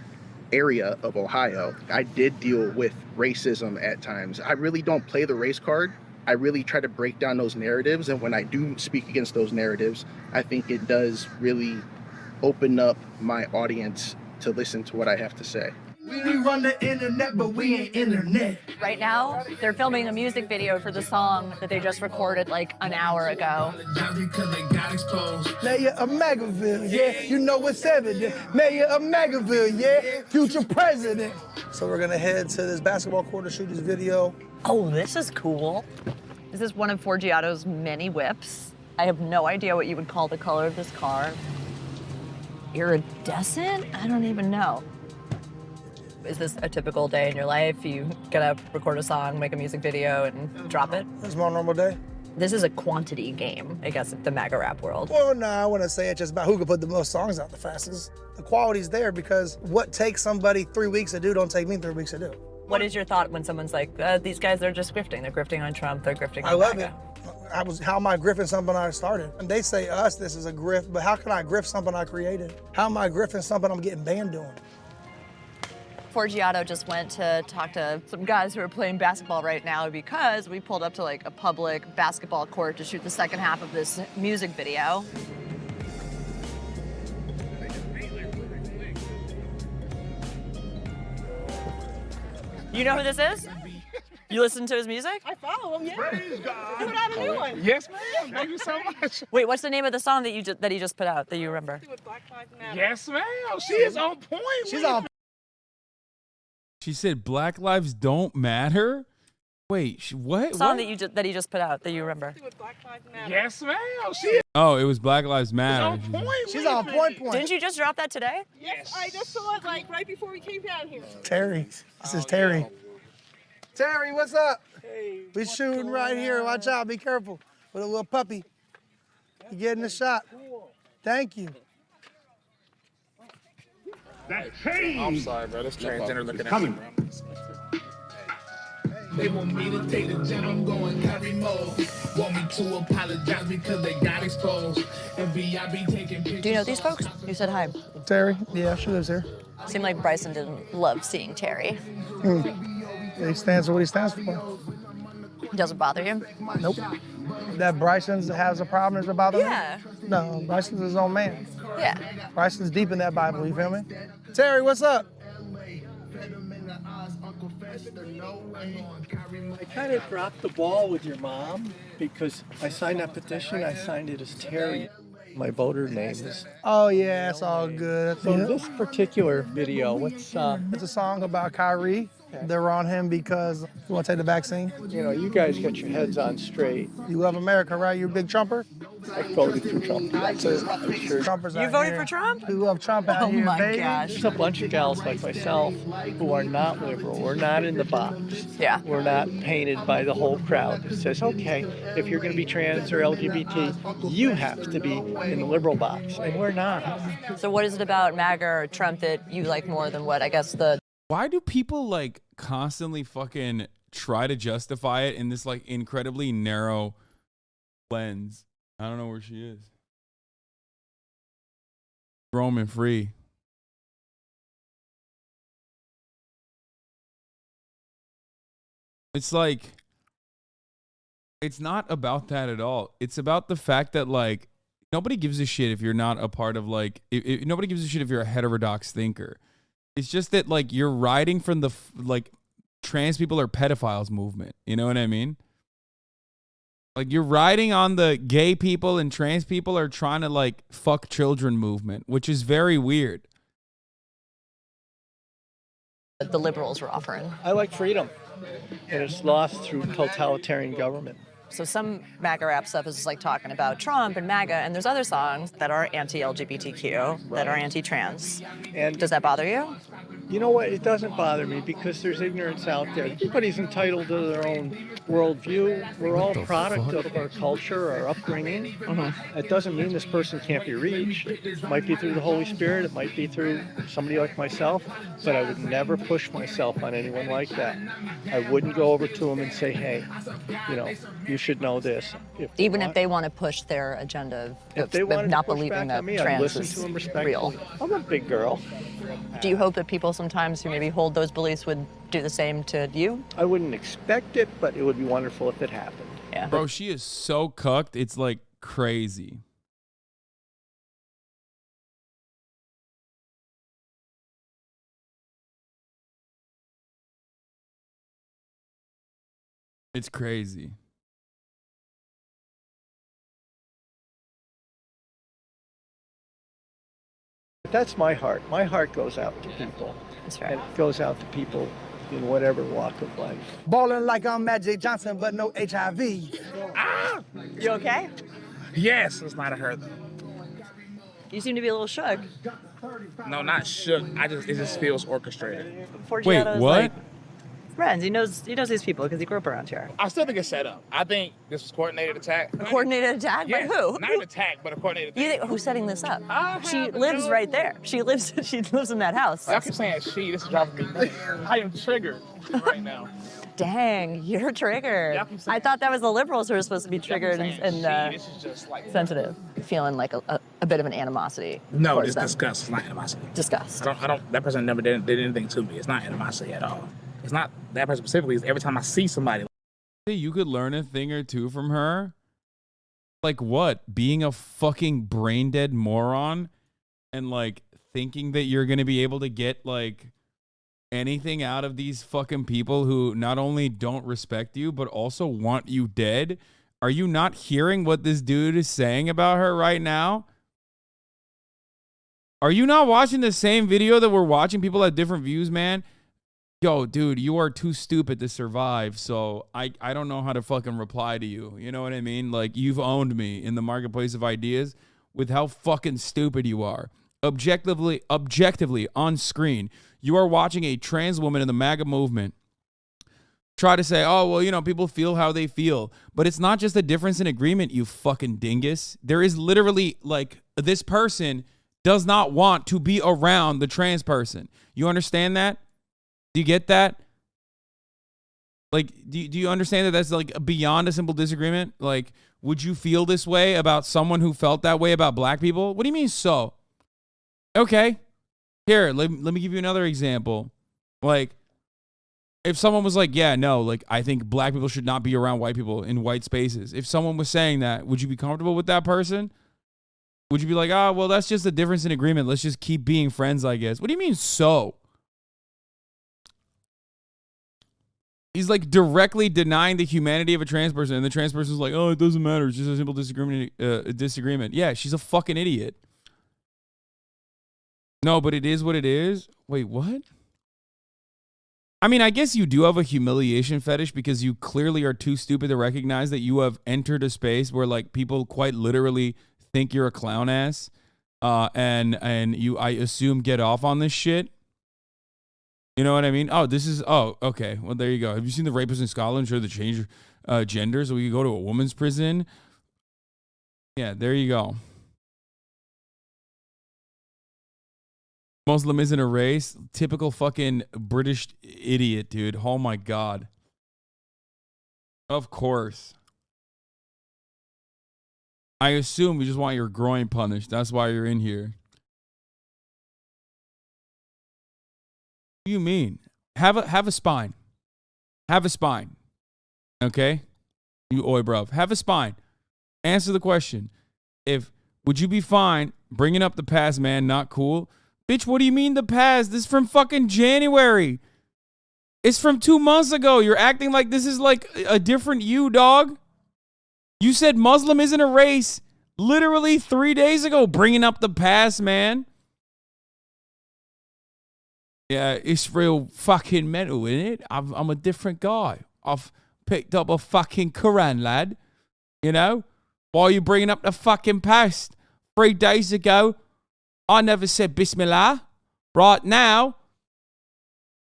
area of Ohio, I did deal with racism at times. I really don't play the race card. I really try to break down those narratives. And when I do speak against those narratives, I think it does really open up my audience to listen to what I have to say. We run the internet, but we ain't internet. Right now, they're filming a music video for the song that they just recorded like an hour ago. Mayor of MAGAville, yeah, you know it's evident. Mayor of MAGAville, yeah, future president. So we're gonna head to this basketball court to shoot this video. Oh, this is cool. Is this one of Forgiato's many whips? I have no idea what you would call the color of this car. Iridescent? I don't even know. Is this a typical day in your life? You get up, record a song, make a music video, and drop it? It's my normal day. This is a quantity game, I guess, in the MAGA rap world. Well, no, I wouldn't say it's just about who can put the most songs out the fastest. The quality's there because what takes somebody 3 weeks to do don't take me 3 weeks to do. What is your thought when someone's like, these guys, they're just grifting. They're grifting on Trump, they're grifting on I love MAGA. it. How am I grifting something I started? And they say us, this is a grift, but how can I grift something I created? How am I grifting something I'm getting banned doing? Forgiato just went to talk to some guys who are playing basketball right now because we pulled up to like a public basketball court to shoot the second half of this music video. You know who this is? You listen to his music? I follow him, yeah. Praise God. Put out a new one. Yes, ma'am. Thank you so much. Wait, what's the name of the song that he just put out that you remember? Yes, ma'am. She is on point. She's on. She said Black Lives Don't Matter? Wait, what? Song What? that he just put out that you remember? Yes, ma'am. She is Oh, it was Black Lives Matter. on point. She's on point. Didn't you just drop that today? Yes, I just saw it like right before we came down here. Terry. This is Terry. Terry, what's up? Hey. We shooting right here. Watch out. Be careful with a little puppy. You getting the shot. Thank you. I'm sorry, bro. This transgender looking at me, bro. They want me to take the jet, I'm going carry mode. Want me to apologize because they got exposed. And VIP taking pictures. Do you know these folks? You said hi. Terry? Yeah, she lives here. Seemed like Bryson didn't love seeing Terry. He stands for what he stands for. Doesn't bother you? Nope. That Bryson has a problem is about him? Yeah. No, Bryson's his own man. Yeah. Bryson's deep in that Bible, you feel me? Terry, what's up? I kind of dropped the ball with your mom because I signed that petition. I signed it as Terry. My voter name is. Oh yeah, it's all good. So this particular video, what's It's a song about Kyrie. They're on him because you want to take the vaccine. you know, you guys got your heads on straight. You love America, right? You're a big Trumper. I voted for Trump. That's it. I'm sure. Trumpers You out voted here. for Trump? We love Trump out Oh here, my baby. gosh. There's a bunch of gals like myself who are not liberal. We're not in the box. Yeah. We're not painted by the whole crowd that says, okay, if you're going to be trans or LGBT, you have to be in the liberal box. And we're not. So what is it about MAGA or Trump that you like more than what I guess the... Why do people like constantly fucking try to justify it in this like incredibly narrow lens? I don't know where she is. Roman free. It's like, it's not about that at all. It's about the fact that like nobody gives a shit if you're not a part of like, nobody gives a shit if you're a heterodox thinker. It's just that like you're riding from the like trans people are pedophiles movement. You know what I mean? Like you're riding on the gay people and trans people are trying to like fuck children movement, which is very weird. The liberals were offering. I like freedom, and it's lost through totalitarian government. So some MAGA rap stuff is just like talking about Trump and MAGA, and there's other songs that are anti-LGBTQ, that are anti-trans. And does that bother you? You know what? It doesn't bother me because there's ignorance out there. Everybody's entitled to their own worldview. We're all a product of our culture, our upbringing. It doesn't mean this person can't be reached. It might be through the Holy Spirit. It might be through somebody like myself. But I would never push myself on anyone like that. I wouldn't go over to them and say, hey, you know, you should know this. Even if they want to push their agenda If they of wanted not to push believing back that on me, I'd trans listen is to them real. respectfully. I'm a big girl. Do you hope that people sometimes who maybe hold those beliefs would do the same to you? I wouldn't expect it, but it would be wonderful if it happened. Yeah. Bro, she is so cucked. It's like crazy. It's crazy. That's my heart. My heart goes out to people. That's fair. And it goes out to people in whatever walk of life. Balling like I'm Magic Johnson, but no HIV. You okay? Yes, it's not a her though. You seem to be a little shook. No, not shook. It just feels orchestrated. Forgiato's like friends. He knows these people because he grew up around here. I still think it's set up. I think this was a coordinated attack. A coordinated attack? Yes, By who? Not an attack, but a coordinated attack. You think who's setting this up? She lives right there. She lives in that house. Y'all keep saying she. This is driving me. I am triggered right now. Dang, you're triggered. I thought that was the liberals who were supposed to be triggered and This is just like sensitive, feeling like a bit of an animosity. No, towards it's them. disgust. It's not animosity. Disgust. I don't. That person never did anything to me. It's not animosity at all. It's not that person specifically. It's every time I see somebody. You could learn a thing or two from her. Like what? Being a fucking brain dead moron and like thinking that you're gonna be able to get like anything out of these fucking people who not only don't respect you but also want you dead. Are you not hearing what this dude is saying about her right now? Are you not watching the same video that we're watching? People have different views, man. Yo, dude, you are too stupid to survive, so I don't know how to fucking reply to you. You know what I mean? Like, you've owned me in the marketplace of ideas with how fucking stupid you are. Objectively on screen, you are watching a trans woman in the MAGA movement try to say, oh, well, you know, people feel how they feel. But it's not just a difference in agreement, you fucking dingus. There is literally, like, this person does not want to be around the trans person. You understand that? Do you get that? Like, do you understand that that's like beyond a simple disagreement? Like, would you feel this way about someone who felt that way about black people? What do you mean so? Okay. Here, let me give you another example. Like, if someone was like, yeah, no, like, I think black people should not be around white people in white spaces. If someone was saying that, would you be comfortable with that person? Would you be like, oh, well, that's just a difference in agreement. Let's just keep being friends, I guess. What do you mean so? He's like directly denying the humanity of a trans person, and the trans person's like, "Oh, it doesn't matter. It's just a simple disagreement." Yeah, she's a fucking idiot. No, but it is what it is. Wait, what? I mean, I guess you do have a humiliation fetish because you clearly are too stupid to recognize that you have entered a space where like people quite literally think you're a clown ass, and you, I assume, get off on this shit. You know what I mean? Oh, okay. Well, there you go. Have you seen the rapists in Scotland? Sure, they change gender so we can go to a woman's prison. Yeah, there you go. Muslim isn't a race. Typical fucking British idiot, dude. Oh my God. Of course. I assume you just want your groin punished. That's why you're in here. What do you mean? Have a spine. Have a spine. Okay? You oi bruv. Have a spine. Answer the question. Would you be fine bringing up the past, man? Not cool. Bitch, what do you mean the past? This is from fucking January. It's from 2 months ago. You're acting like this is like a different you, dog. You said Muslim isn't a race literally 3 days ago. Bringing up the past, man. Yeah, it's real fucking mental, isn't it? I'm a different guy. I've picked up a fucking Quran, lad. You know? Why are you bringing up the fucking past? 3 days ago, I never said Bismillah. Right now,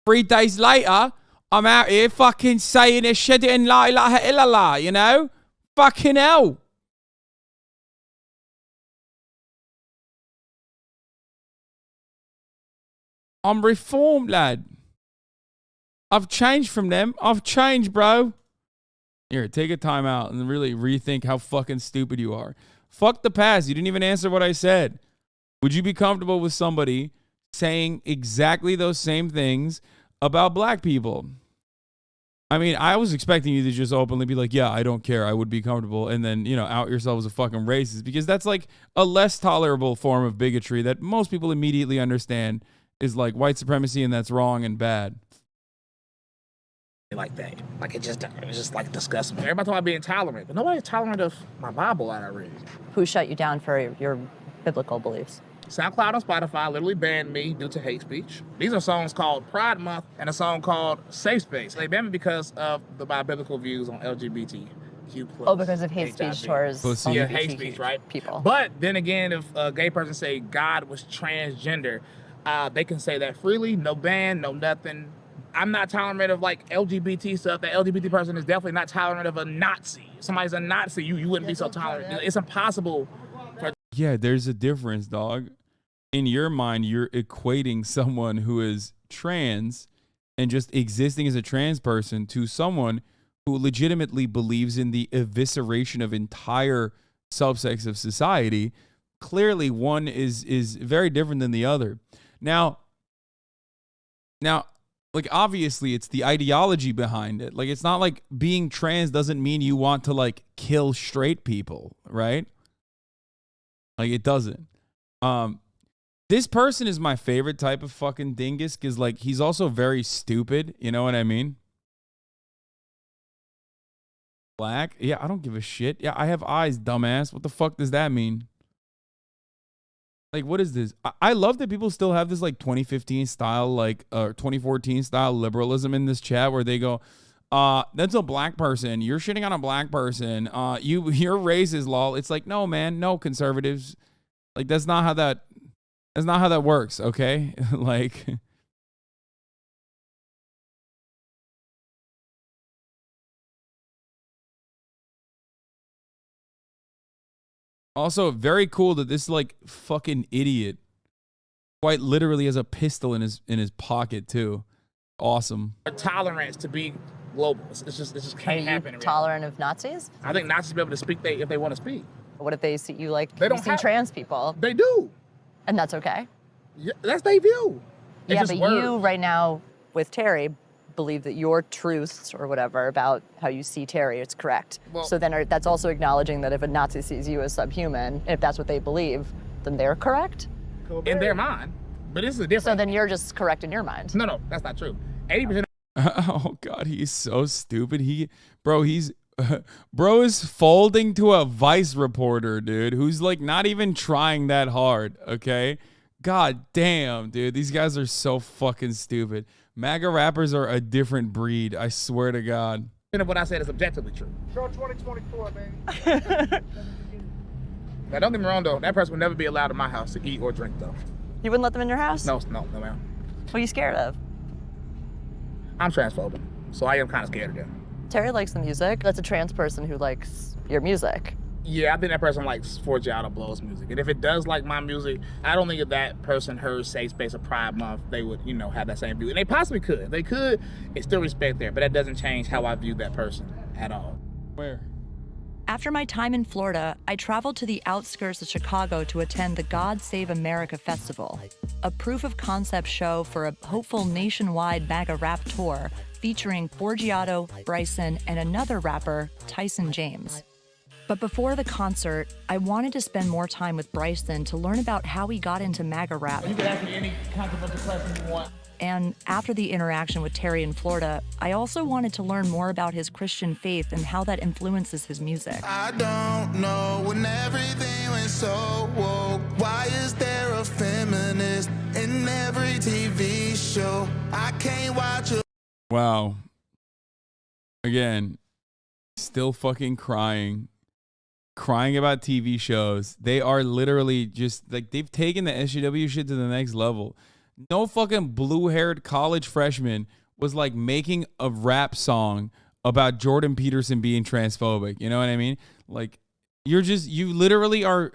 3 days later, I'm out here fucking saying Ashhadu an la ilaha illallah, you know? Fucking hell. I'm reformed, lad. I've changed from them. I've changed, bro. Here, take a time out and really rethink how fucking stupid you are. Fuck the past. You didn't even answer what I said. Would you be comfortable with somebody saying exactly those same things about black people? I mean, I was expecting you to just openly be like, yeah, I don't care. I would be comfortable. And then, you know, out yourself as a fucking racist, because that's like a less tolerable form of bigotry that most people immediately understand is like white supremacy, and that's wrong and bad. Like that. Like it was just like disgusting. Everybody talking about being tolerant, but nobody's tolerant of my Bible that I read. Who shut you down for your biblical beliefs? SoundCloud and Spotify literally banned me due to hate speech. These are songs called Pride Month and a song called Safe Space. They banned me because of my biblical views on LGBTQ+. Oh, because of hate speech towards Yeah, hate speech, right? People. But then again, if a gay person say God was transgender, they can say that freely, no ban, no nothing. I'm not tolerant of like LGBT stuff. The LGBT person is definitely not tolerant of a Nazi. If somebody's a Nazi, you wouldn't be so tolerant. It's impossible. Yeah, there's a difference, dog. In your mind, you're equating someone who is trans and just existing as a trans person to someone who legitimately believes in the evisceration of entire subsects of society. Clearly, one is very different than the other. Now, like, obviously, it's the ideology behind it. Like, it's not like being trans doesn't mean you want to, like, kill straight people, right? Like, it doesn't. This person is my favorite type of fucking dingus because, like, he's also very stupid. You know what I mean? Black? Yeah, I don't give a shit. Yeah, I have eyes, dumbass. What the fuck does that mean? Like, what is this? I love that people still have this, like, 2015 style, like, 2014 style liberalism in this chat where they go, that's a black person. You're shitting on a black person. Your race is lol. It's like, no, man, no, conservatives. Like, that's not how that works, okay? Like, also very cool that this like fucking idiot quite literally has a pistol in his pocket too. Awesome. Tolerance to be global. It's just can't happen. Are you tolerant of Nazis? I think Nazis be able to speak if they want to speak. What if they see you like They don't you see have- trans people? They do. And that's okay? Yeah, that's their view. It's Yeah, just but words. you right now with Terry believe that your truths or whatever about how you see Terry is correct. Well- So then that's also acknowledging that if a Nazi sees you as subhuman, if that's what they believe, then they're correct? in their mind. But this is different. So then you're just correct in your mind. No, that's not true. 80%. Oh God, he's so stupid. Bro is folding to a Vice reporter, dude, who's like not even trying that hard. Okay, God damn, dude, these guys are so fucking stupid. MAGA rappers are a different breed. I swear to God. What I said is objectively true. Show 2024, man. Now, don't get me wrong, though. That person would never be allowed in my house to eat or drink, though. You wouldn't let them in your house? No, ma'am. What are you scared of? I'm transphobic, so I am kind of scared of them. Terry likes the music. That's a trans person who likes your music. Yeah, I think that person likes 4G Auto Blow's music. And if it does like my music, I don't think if that person heard Safe Space or Pride Month, they would, have that same view. And they possibly could. If they could, it's still respect there. But that doesn't change how I view that person at all. Where? After my time in Florida, I traveled to the outskirts of Chicago to attend the God Save America Festival, a proof of concept show for a hopeful nationwide MAGA rap tour featuring Forgiato, Bryson, and another rapper, Tyson James. But before the concert, I wanted to spend more time with Bryson to learn about how he got into MAGA rap. You can ask me any controversial question you want. And after the interaction with Terry in Florida, I also wanted to learn more about his Christian faith and how that influences his music. I don't know when everything went so woke. Why is there a feminist in every TV show? I can't watch a Wow. Again, still fucking crying about TV shows. They are literally just like, they've taken the SJW shit to the next level. No fucking blue-haired college freshman was like making a rap song about Jordan Peterson being transphobic. You know what I mean? Like, you literally are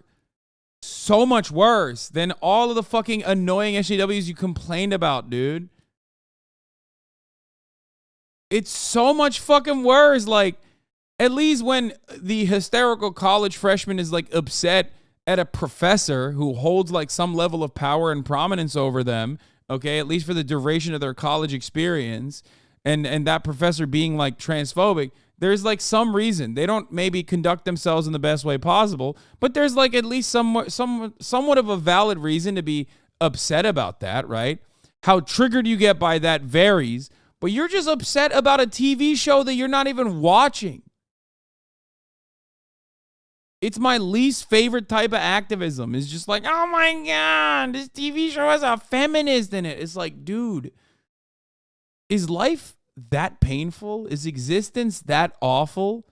so much worse than all of the fucking annoying SJWs you complained about, dude. It's so much fucking worse. Like, at least when the hysterical college freshman is like upset at a professor who holds like some level of power and prominence over them, okay, at least for the duration of their college experience, and that professor being like transphobic, there's like some reason. They don't maybe conduct themselves in the best way possible, but there's like at least somewhat of a valid reason to be upset about that, right? How triggered you get by that varies, but you're just upset about a TV show that you're not even watching. It's my least favorite type of activism. It's just like, oh my God, this TV show has a feminist in it. It's like, dude, is life that painful? Is existence that awful?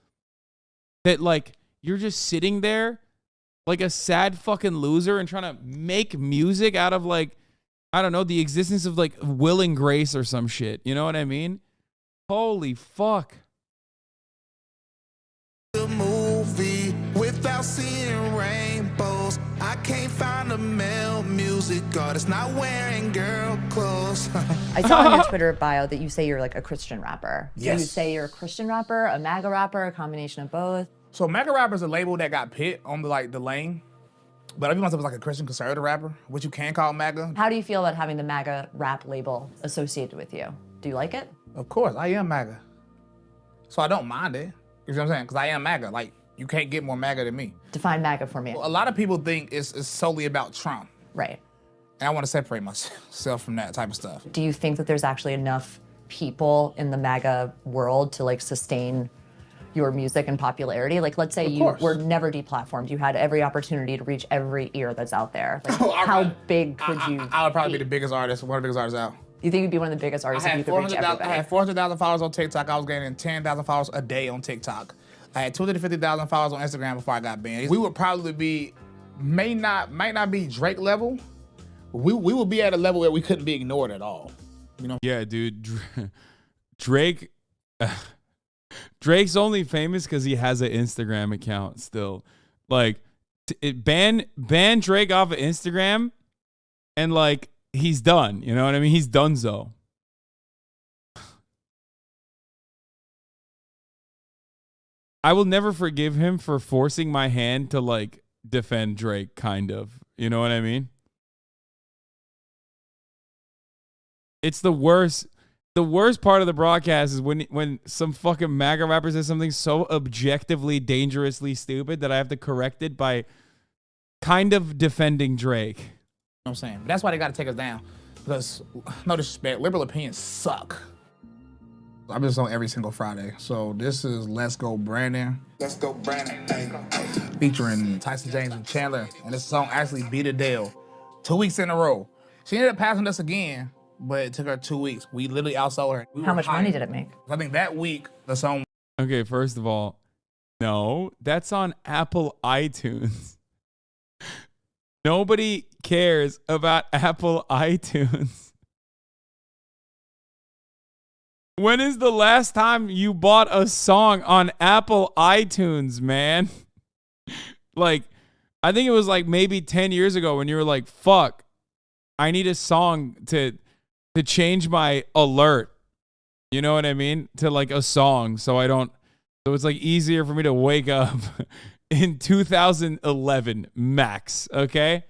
That like, you're just sitting there like a sad fucking loser and trying to make music out of like, I don't know, the existence of like Will and Grace or some shit. You know what I mean? Holy fuck. movie without seeing rainbows. I can't find a male music artist not wearing girl clothes. I saw on your Twitter bio that you say you're like a Christian rapper. Yes. Do you say you're a Christian rapper, a MAGA rapper, a combination of both? So MAGA rapper is a label that got pit on the lane. But I view myself as like a Christian conservative rapper, which you can call MAGA. How do you feel about having the MAGA rap label associated with you? Do you like it? Of course, I am MAGA. So I don't mind it. You know what I'm saying? Because I am MAGA. Like, you can't get more MAGA than me. Define MAGA for me. Well, a lot of people think it's solely about Trump. Right. And I want to separate myself from that type of stuff. Do you think that there's actually enough people in the MAGA world to like sustain your music and popularity? Like, let's say you were never deplatformed. You had every opportunity to reach every ear that's out there. Like, how big could you I would probably be the biggest artist, one of the biggest artists out. You think you'd be one of the biggest artists if you could reach everybody? I had 400,000 followers on TikTok. I was gaining 10,000 followers a day on TikTok. I had 250,000 followers on Instagram before I got banned. We would probably be, might not be Drake level. We would be at a level where we couldn't be ignored at all. You know? Yeah, dude. Drake. Drake's only famous because he has an Instagram account still. Like, ban Drake off of Instagram, and like he's done. You know what I mean? He's donezo. I will never forgive him for forcing my hand to like defend Drake, kind of. You know what I mean? It's the worst. The worst part of the broadcast is when some fucking MAGA rapper says something so objectively, dangerously stupid that I have to correct it by kind of defending Drake. You know what I'm saying? But that's why they got to take us down. Because, no disrespect, liberal opinions suck. I'm just on every single Friday. So this is Let's Go Brandon. Let's go, Brandon. Hey. Featuring Tyson James and Chandler. And this song actually beat Adele 2 weeks in a row. She ended up passing us again. but it took her 2 weeks. We literally outsold her. How much money did it make? I think that week, the song. Okay, first of all, no, that's on Apple iTunes. Nobody cares about Apple iTunes. When is the last time you bought a song on Apple iTunes, man? Like, I think it was like maybe 10 years ago when you were like, fuck, I need a song to change my alert. You know what I mean? To like a song so it's like easier for me to wake up in 2011 max, okay?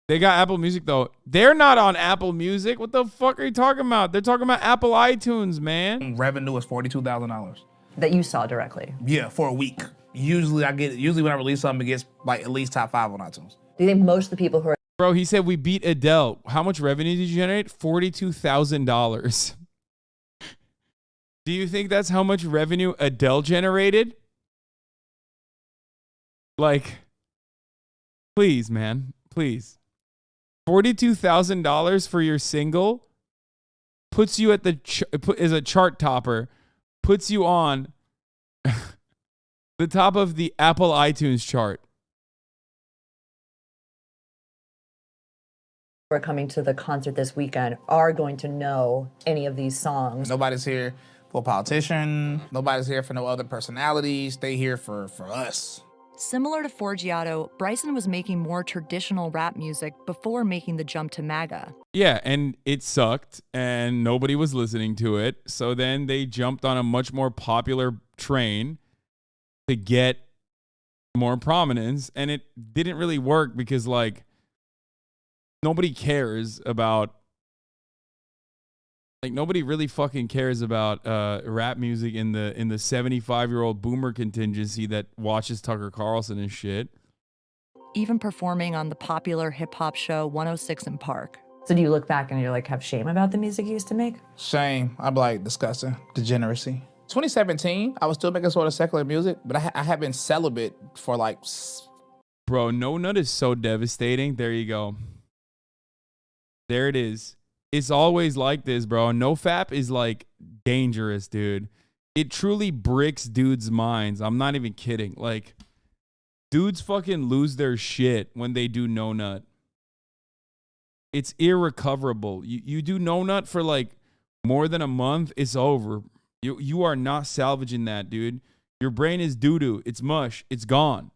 They got Apple Music though. They're not on Apple Music. What the fuck are you talking about? They're talking about Apple iTunes, man. Revenue is $42,000. That you saw directly? Yeah, for a week. Usually when I release something, it gets like at least top 5 on iTunes. Do you think most of the people who are... Bro, he said we beat Adele. How much revenue did you generate? $42,000. Do you think that's how much revenue Adele generated? Like, please, man, please. $42,000 for your single puts you at is a chart topper, puts you on the top of the Apple iTunes chart. Who are coming to the concert this weekend are going to know any of these songs. Nobody's here for a politician. Nobody's here for no other personalities. They here for us. Similar to Forgiato, Bryson was making more traditional rap music before making the jump to MAGA. Yeah, and it sucked, and nobody was listening to it. So then they jumped on a much more popular train to get more prominence, and it didn't really work because, like, nobody cares about... Like, nobody really fucking cares about rap music in the 75-year-old boomer contingency that watches Tucker Carlson and shit. Even performing on the popular hip-hop show 106 in Park. So do you look back and you're like, have shame about the music you used to make? Shame. I'm like, disgusting. Degeneracy. 2017, I was still making sort of secular music, but I had been celibate for like... Bro, No Nut is so devastating. There you go. There it is. It's always like this, bro. NoFap is like dangerous, dude. It truly bricks dudes' minds. I'm not even kidding. Like, dudes fucking lose their shit when they do No Nut. It's irrecoverable. You do No Nut for like more than a month, it's over. You are not salvaging that, dude. Your brain is doo-doo. It's mush. It's gone.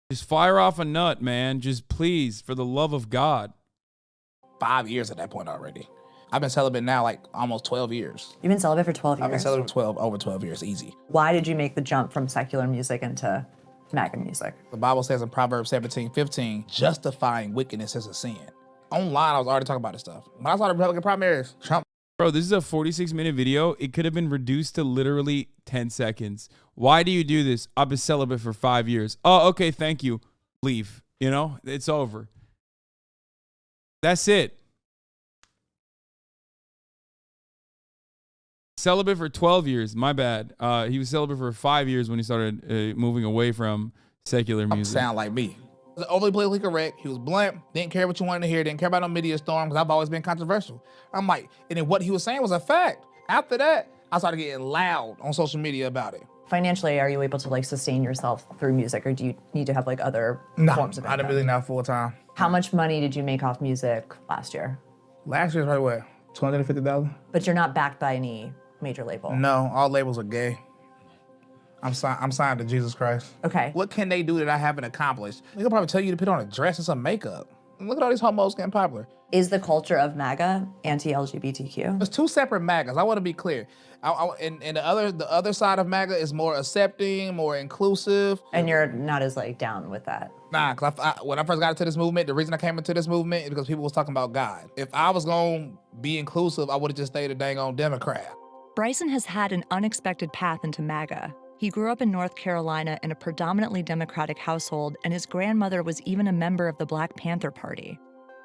Just fire off a nut, man. Just please, for the love of God. 5 years at that point already. I've been celibate now like almost 12 years. You've been celibate for 12 years? I've been celibate for over 12 years, easy. Why did you make the jump from secular music into MAGA music? The Bible says in Proverbs 17:15, justifying wickedness is a sin. Online, I was already talking about this stuff. When I saw the Republican primaries, Trump. Bro, this is a 46-minute video. It could have been reduced to literally 10 seconds. Why do you do this? I've been celibate for 5 years. Oh, okay, thank you. Leave. You know, it's over. That's it. Celibate for 12 years. My bad. He was celibate for 5 years when he started moving away from secular music. Sound like me. He was overly politically correct. He was blunt. Didn't care what you wanted to hear. Didn't care about no media storm because I've always been controversial. I'm like, and then what he was saying was a fact. After that, I started getting loud on social media about it. Financially, are you able to like sustain yourself through music, or do you need to have like other forms of income? I didn't really not full time. How much money did you make off music last year? Last year's right what? $250,000. But you're not backed by any major label. No, all labels are gay. I'm signed to Jesus Christ. Okay. What can they do that I haven't accomplished? They'll probably tell you to put on a dress and some makeup. Look at all these homos getting popular. Is the culture of MAGA anti-LGBTQ? There's two separate MAGAs. I want to be clear. And the other side of MAGA is more accepting, more inclusive. And you're not as like down with that? Nah, because when I first got into this movement, the reason I came into this movement is because people was talking about God. If I was going to be inclusive, I would have just stayed a dang on Democrat. Bryson has had an unexpected path into MAGA. He grew up in North Carolina in a predominantly Democratic household, and his grandmother was even a member of the Black Panther Party.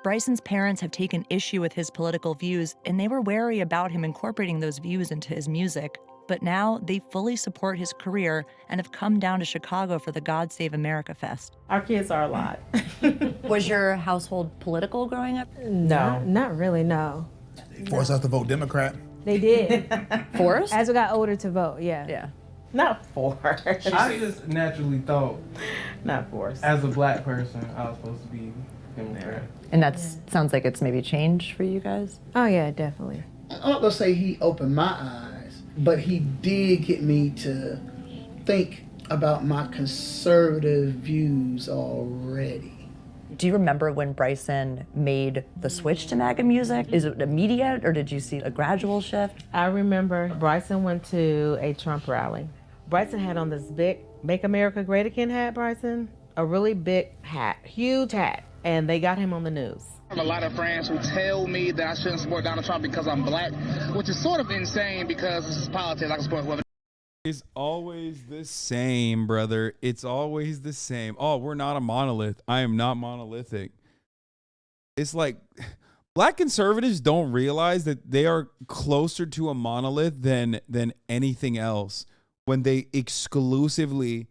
Bryson's parents have taken issue with his political views, and they were wary about him incorporating those views into his music. but now they fully support his career and have come down to Chicago for the God Save America Fest. Our kids are a lot. Was your household political growing up? No, not really, no. Forced us to vote Democrat. They did. Forced? As we got older to vote, yeah. Yeah. Not forced. I just naturally thought, not forced. as a black person, I was supposed to be Democrat. And that sounds like it's maybe changed for you guys? Oh, yeah, definitely. I'm not gonna say he opened my eyes, but he did get me to think about my conservative views already. Do you remember when Bryson made the switch to MAGA music? Is it immediate, or did you see a gradual shift? I remember Bryson went to a Trump rally. Bryson had on this big Make America Great Again hat, Bryson. A really big hat, huge hat. And they got him on the news. I have a lot of friends who tell me that I shouldn't support Donald Trump because I'm black, which is sort of insane because this is politics. I can support whoever. It's always the same, brother. It's always the same. Oh, we're not a monolith. I am not monolithic. It's like black conservatives don't realize that they are closer to a monolith than anything else when they exclusively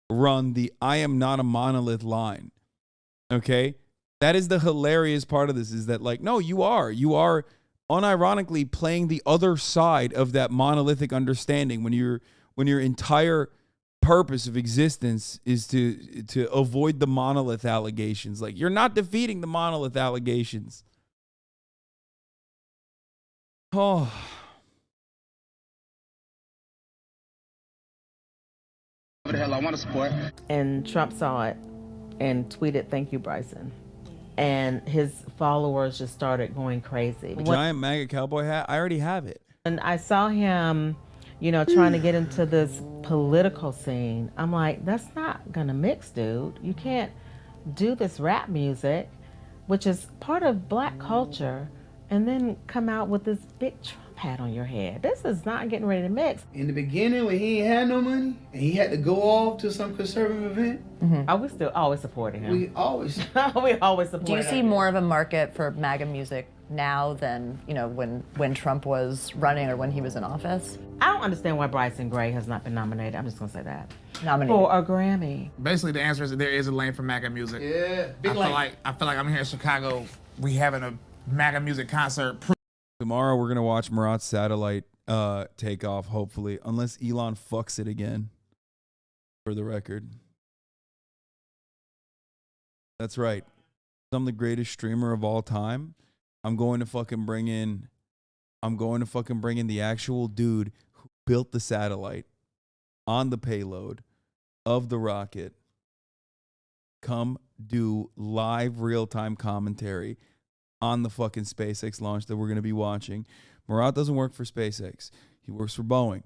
run the I am not a monolith line. Okay? That is the hilarious part of this, is that, like, no, you are unironically playing the other side of that monolithic understanding when your entire purpose of existence is to avoid the monolith allegations. Like, you're not defeating the monolith allegations. Oh. What the hell I want to support. And Trump saw it and tweeted, "Thank you, Bryson." And his followers just started going crazy. Giant MAGA cowboy hat, I already have it. And I saw him, trying to get into this political scene. I'm like, that's not gonna mix, dude. You can't do this rap music, which is part of black culture, and then come out with this big Trump hat on your head. This is not getting ready to mix. In the beginning, when he ain't had no money and he had to go off to some conservative event, I was still always supporting him. we always support Do you him. see more of a market for MAGA music now than, when Trump was running or when he was in office? I don't understand why Bryson Gray has not been nominated. I'm just gonna say that. Nominated for a Grammy. Basically, the answer is that there is a lane for MAGA music. Yeah, I feel like I'm here in Chicago. We having a MAGA music concert. Tomorrow we're gonna watch Murat's satellite take off, hopefully, unless Elon fucks it again. For the record, that's right. I'm the greatest streamer of all time. I'm going to fucking bring in the actual dude who built the satellite on the payload of the rocket. Come do live real-time commentary on the fucking SpaceX launch that we're going to be watching. Murat doesn't work for SpaceX. He works for Boeing.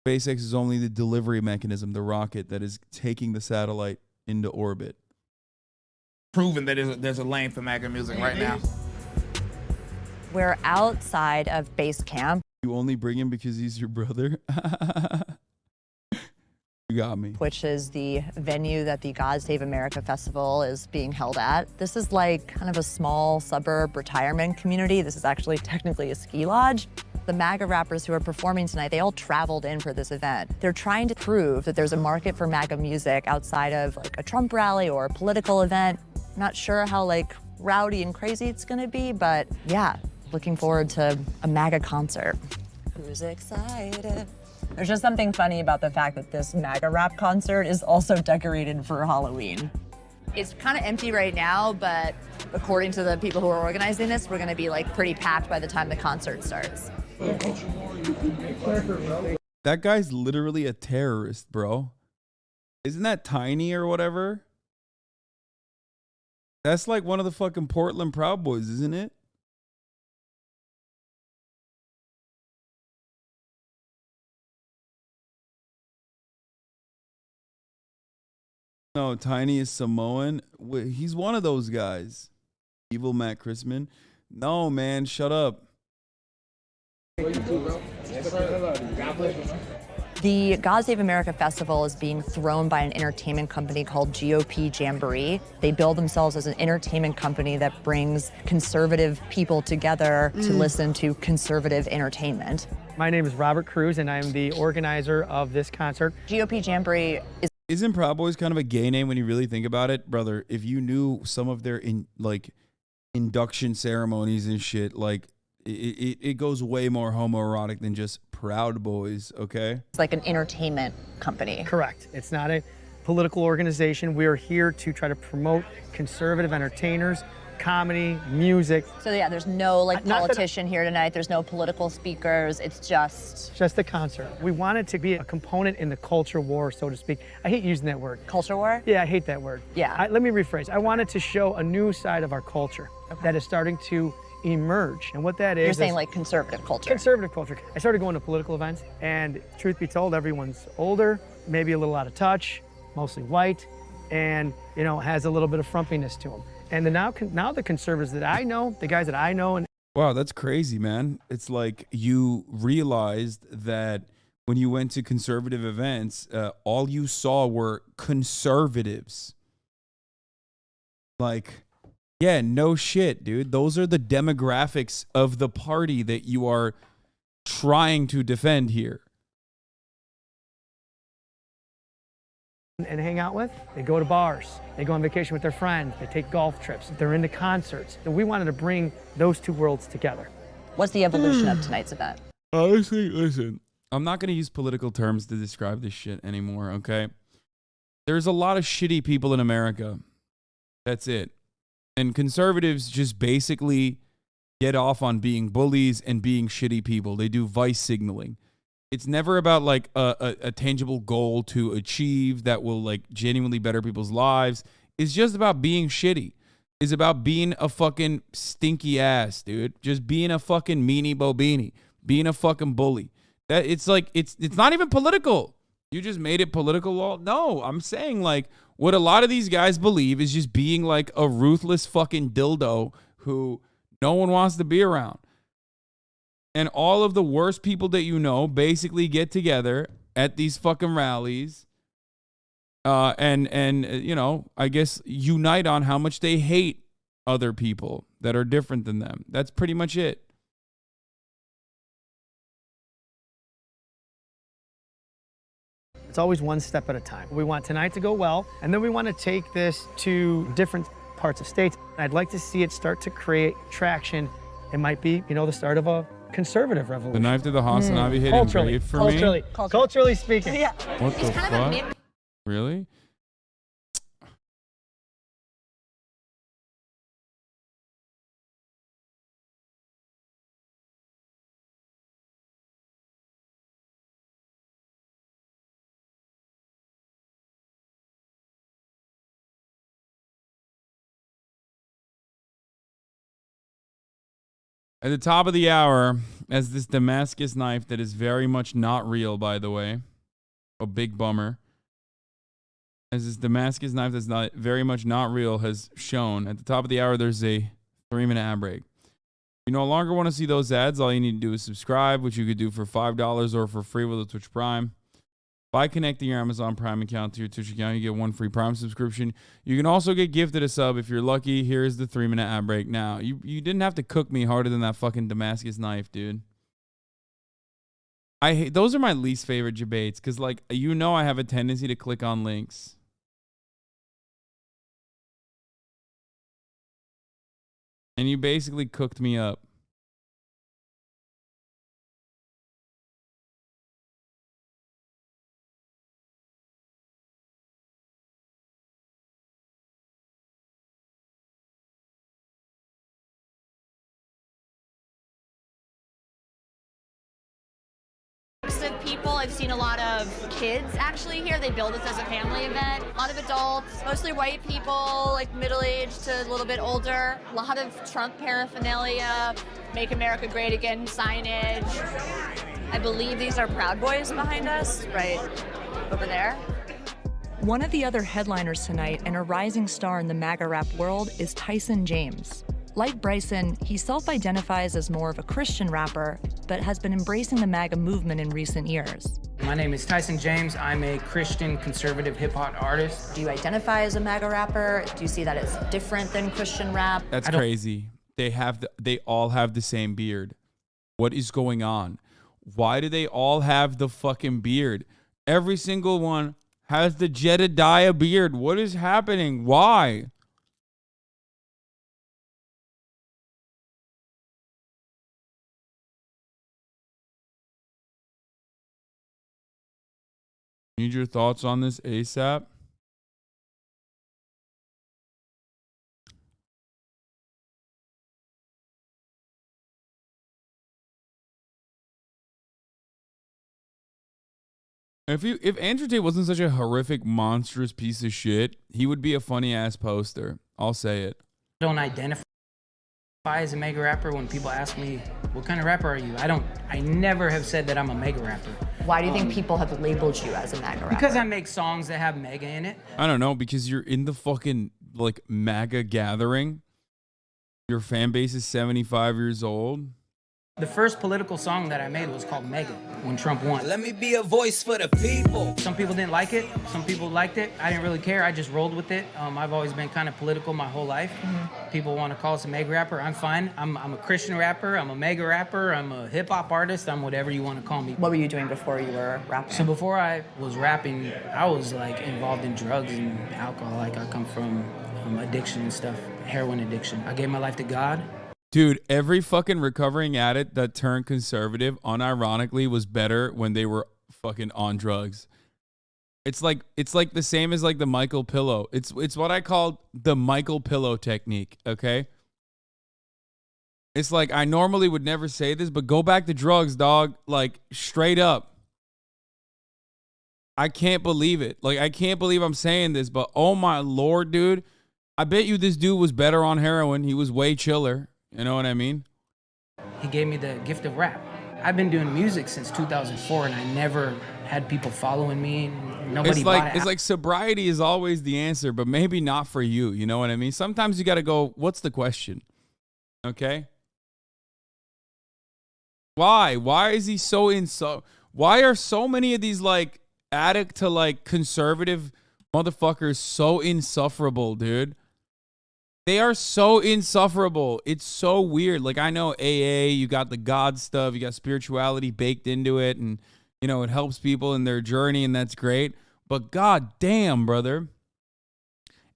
SpaceX is only the delivery mechanism, the rocket that is taking the satellite into orbit. Proven that there's a lane for MAGA music right now. We're outside of base camp. You only bring him because he's your brother? You got me. Which is the venue that the God Save America Festival is being held at. This is like kind of a small suburb retirement community. This is actually technically a ski lodge. The MAGA rappers who are performing tonight, they all traveled in for this event. They're trying to prove that there's a market for MAGA music outside of like a Trump rally or a political event. I'm not sure how like rowdy and crazy it's gonna be, but yeah, looking forward to a MAGA concert. Who's excited? There's just something funny about the fact that this MAGA rap concert is also decorated for Halloween. It's kind of empty right now, but according to the people who are organizing this, we're gonna be like pretty packed by the time the concert starts. That guy's literally a terrorist, bro. Isn't that Tiny or whatever? That's like one of the fucking Portland Proud Boys, isn't it? No, Tiny is Samoan. He's one of those guys. Evil Matt Chrisman. No, man, shut up. The God Save America Festival is being thrown by an entertainment company called GOP Jamboree. They build themselves as an entertainment company that brings conservative people together to listen to conservative entertainment. My name is Robert Cruz, and I'm the organizer of this concert. GOP Jamboree is... Isn't Proud Boys kind of a gay name when you really think about it? Brother, if you knew some of their induction ceremonies and shit, like, it goes way more homoerotic than just Proud Boys, okay? It's like an entertainment company. Correct. It's not a political organization. We are here to try to promote conservative entertainers, comedy, music. So yeah, there's no like politician here tonight. There's no political speakers. It's just a concert. We wanted to be a component in the culture war, so to speak. I hate using that word. Culture war? Yeah, I hate that word. Yeah. Let me rephrase. I wanted to show a new side of our culture that is starting to emerge. And what that is... You're saying like conservative culture. Conservative culture. I started going to political events, and truth be told, everyone's older, maybe a little out of touch, mostly white, and, you know, has a little bit of frumpiness to them. And now the conservatives that I know, the guys that I know... and wow, that's crazy, man. It's like you realized that when you went to conservative events, all you saw were conservatives. Like... yeah, no shit, dude. Those are the demographics of the party that you are trying to defend here. And hang out with, they go to bars, they go on vacation with their friends, they take golf trips, they're into concerts. And we wanted to bring those two worlds together. What's the evolution of tonight's event? Honestly, listen, I'm not going to use political terms to describe this shit anymore, okay? There's a lot of shitty people in America. That's it. And conservatives just basically get off on being bullies and being shitty people. They do vice signaling. It's never about like a tangible goal to achieve that will like genuinely better people's lives. It's just about being shitty. It's about being a fucking stinky ass, dude. Just being a fucking meanie bobini. Being a fucking bully. That it's like it's not even political. You just made it political law. No, I'm saying like what a lot of these guys believe is just being like a ruthless fucking dildo who no one wants to be around. And all of the worst people that you know basically get together at these fucking rallies and you know, I guess unite on how much they hate other people that are different than them. That's pretty much it. It's always one step at a time. We want tonight to go well, and then we want to take this to different parts of states. I'd like to see it start to create traction. It might be, you know, the start of a conservative revolution. The knife to the HasanAbi hitting great for me. Culturally speaking. Yeah. What the fuck? Really? At the top of the hour, as this Damascus knife that is very much not real, by the way, a big bummer, as this Damascus knife that's not very much not real has shown, at the top of the hour, there's a 3-minute ad break. If you no longer want to see those ads, all you need to do is subscribe, which you could do for $5 or for free with a Twitch Prime. By connecting your Amazon Prime account to your Twitch account, you get 1 free Prime subscription. You can also get gifted a sub if you're lucky. Here's the 3-minute ad break now. You didn't have to cook me harder than that fucking Damascus knife, dude. I hate those are my least favorite debates because, like, you know, I have a tendency to click on links. And you basically cooked me up. Of people, I've seen a lot of kids actually here. They build this as a family event. A lot of adults, mostly white people, like middle-aged to a little bit older. A lot of Trump paraphernalia, Make America Great Again signage. I believe these are Proud Boys behind us, right over there. One of the other headliners tonight and a rising star in the MAGA rap world is Tyson James. Like Bryson, he self-identifies as more of a Christian rapper, but has been embracing the MAGA movement in recent years. My name is Tyson James. I'm a Christian conservative hip-hop artist. Do you identify as a MAGA rapper? Do you see that it's different than Christian rap? That's crazy. They all have the same beard. What is going on? Why do they all have the fucking beard? Every single one has the Jedediah beard. What is happening? Why? Need your thoughts on this ASAP? If Andrew Tate wasn't such a horrific, monstrous piece of shit, he would be a funny ass poster. I'll say it. I don't identify as a MAGA rapper. When people ask me, what kind of rapper are you? I never have said that I'm a MAGA rapper. Why do you think people have labeled you as a MAGA rapper? Because I make songs that have MAGA in it. I don't know, because you're in the fucking, like, MAGA gathering. Your fan base is 75 years old. The first political song that I made was called MAGA when Trump won. Let me be a voice for the people. Some people didn't like it. Some people liked it. I didn't really care. I just rolled with it. I've always been kind of political my whole life. People want to call us a MAGA rapper. I'm fine. I'm a Christian rapper. I'm a MAGA rapper. I'm a hip hop artist. I'm whatever you want to call me. What were you doing before you were rapping? So before I was rapping, I was like involved in drugs and alcohol. Like I come from addiction and stuff, heroin addiction. I gave my life to God. Dude, every fucking recovering addict that turned conservative, unironically, was better when they were fucking on drugs. It's like the same as like the Michael Pillow. It's what I call the Michael Pillow technique, okay? It's like, I normally would never say this, but go back to drugs, dog. Like, straight up. I can't believe it. Like, I can't believe I'm saying this, but oh my Lord, dude. I bet you this dude was better on heroin. He was way chiller. You know what I mean? He gave me the gift of rap. I've been doing music since 2004, and I never had people following me. Nobody bought it. It's like sobriety is always the answer, but maybe not for you. You know what I mean? Sometimes you got to go, what's the question? Okay? Why? Why is he so why are so many of these like addict to like conservative motherfuckers so insufferable, dude? They are so insufferable. It's so weird. Like, I know AA, you got the God stuff, you got spirituality baked into it, and, you know, it helps people in their journey, and that's great. But god damn, brother.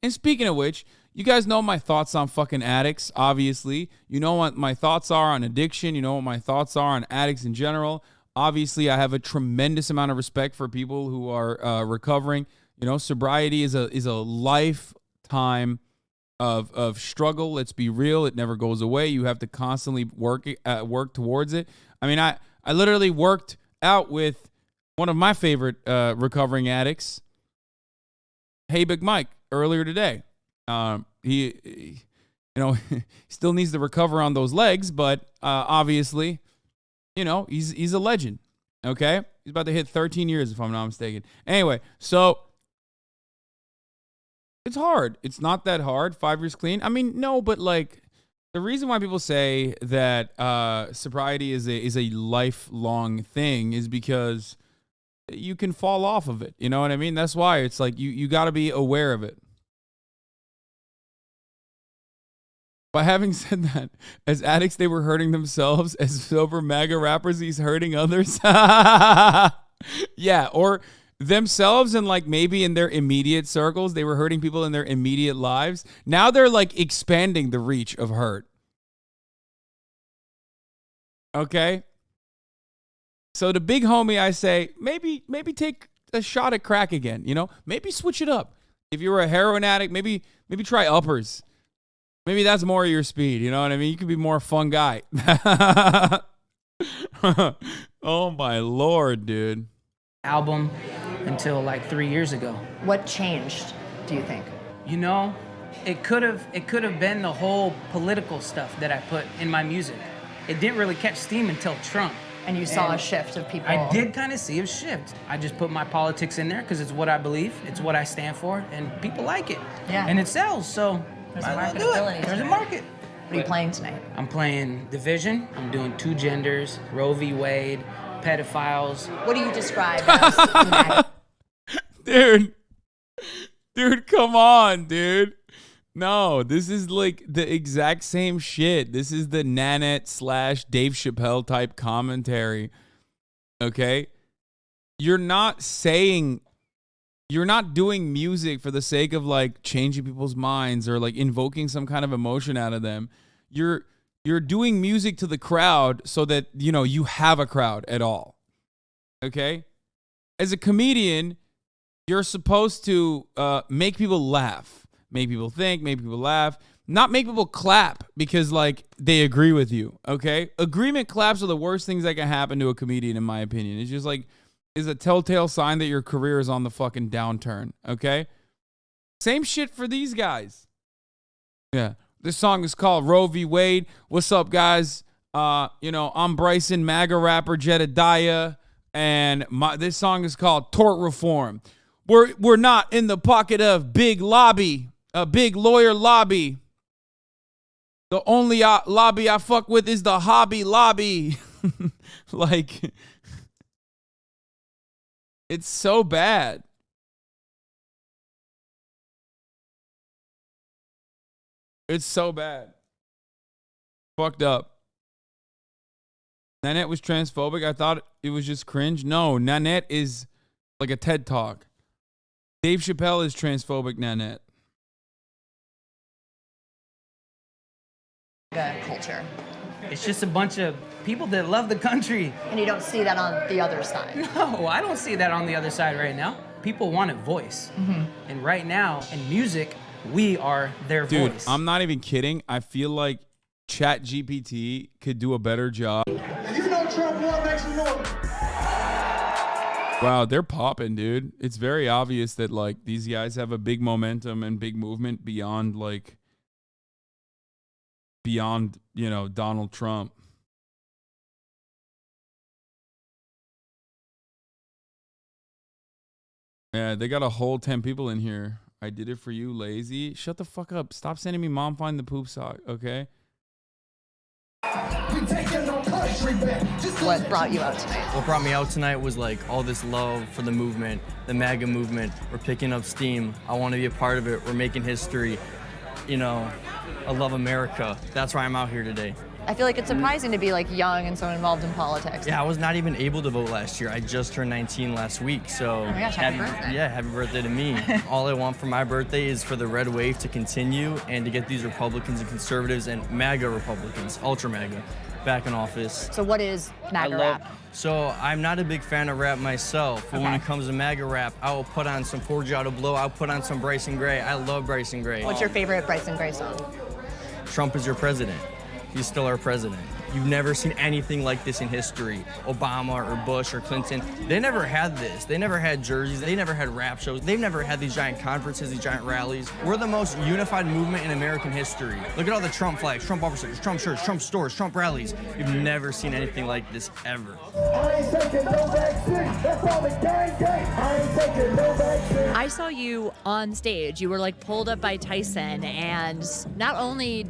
And speaking of which, you guys know my thoughts on fucking addicts, obviously. You know what my thoughts are on addiction. You know what my thoughts are on addicts in general. Obviously, I have a tremendous amount of respect for people who are recovering. You know, sobriety is a lifetime of struggle. Let's be real. It never goes away. You have to constantly work towards it. I mean, I literally worked out with one of my favorite recovering addicts, Hey Big Mike, earlier today. He still needs to recover on those legs, but obviously, you know, he's a legend. Okay, he's about to hit 13 years if I'm not mistaken. Anyway, so it's hard. It's not that hard. 5 years clean. I mean, no, but like the reason why people say that sobriety is a lifelong thing is because you can fall off of it. You know what I mean? That's why it's like you got to be aware of it. By having said that, as addicts, they were hurting themselves. As sober MAGA rappers, he's hurting others. Yeah, or themselves and like maybe in their immediate circles, they were hurting people in their immediate lives. Now they're like expanding the reach of hurt. Okay? So the big homie, I say, maybe take a shot at crack again, you know? Maybe switch it up. If you're a heroin addict, maybe try uppers. Maybe that's more of your speed, you know what I mean? You could be more fun guy. Oh my Lord, dude. Album until like 3 years ago. What changed, do you think? You know, it could have been the whole political stuff that I put in my music. It didn't really catch steam until Trump. And you saw a shift of people. I did kind of see a shift. I just put my politics in there because it's what I believe, it's what I stand for, and people like it. Yeah. And it sells, so there's a might as marketability. well do it. There's a market. What are you playing tonight? I'm playing Division. I'm doing Two Genders, Roe v. Wade, pedophiles. What do you describe as MAGA? Dude, come on, dude. No, this is like the exact same shit. This is the Nanette / Dave Chappelle type commentary. Okay? You're not doing music for the sake of like changing people's minds or like invoking some kind of emotion out of them. You're doing music to the crowd so that, you know, you have a crowd at all. Okay? As a comedian, you're supposed to make people laugh, make people think, make people laugh, not make people clap because like they agree with you. Okay? Agreement claps are the worst things that can happen to a comedian, in my opinion. It's just like, is a telltale sign that your career is on the fucking downturn. Okay? Same shit for these guys. Yeah. This song is called Roe v. Wade. What's up, guys? I'm Bryson, MAGA rapper Jedediah, and this song is called Tort Reform. We're not in the pocket of big lobby, a big lawyer lobby. The only lobby I fuck with is the Hobby Lobby. Like, it's so bad. It's so bad. Fucked up. Nanette was transphobic. I thought it was just cringe. No, Nanette is like a TED Talk. Dave Chappelle is transphobic, Nanette. Culture. It's just a bunch of people that love the country. And you don't see that on the other side. No, I don't see that on the other side right now. People want a voice. Mm-hmm. And right now, in music, we are their Dude, voice. I'm not even kidding. I feel like ChatGPT could do a better job. And you know Trump won, make some noise. Wow, they're popping, dude. It's very obvious that like these guys have a big momentum and big movement beyond, you know, Donald Trump. Yeah, they got a whole 10 people in here. I did it for you, lazy. Shut the fuck up. Stop sending me mom find the poop sock, okay? What brought you out tonight? What brought me out tonight was like all this love for the movement, the MAGA movement. We're picking up steam. I want to be a part of it. We're making history. You know, I love America. That's why I'm out here today. I feel like it's surprising to be like young and so involved in politics. Yeah, I was not even able to vote last year. I just turned 19 last week, so oh my gosh, happy birthday. Yeah, happy birthday to me. All I want for my birthday is for the red wave to continue and to get these Republicans and conservatives and MAGA Republicans, ultra MAGA, back in office. So what is MAGA rap? So I'm not a big fan of rap myself, but when it comes to MAGA rap, I will put on some 4G Auto Blow, I'll put on some Bryson Gray. I love Bryson Gray. What's your favorite Bryson Gray song? Trump is your president. He's still our president. You've never seen anything like this in history. Obama or Bush or Clinton, they never had this. They never had jerseys. They never had rap shows. They've never had these giant conferences, these giant rallies. We're the most unified movement in American history. Look at all the Trump flags, Trump bumper stickers, Trump shirts, Trump stores, Trump rallies. You've never seen anything like this ever. I ain't taking no vaccine. That's all the gang. I ain't taking no vaccine. I saw you on stage. You were like pulled up by Tyson, and not only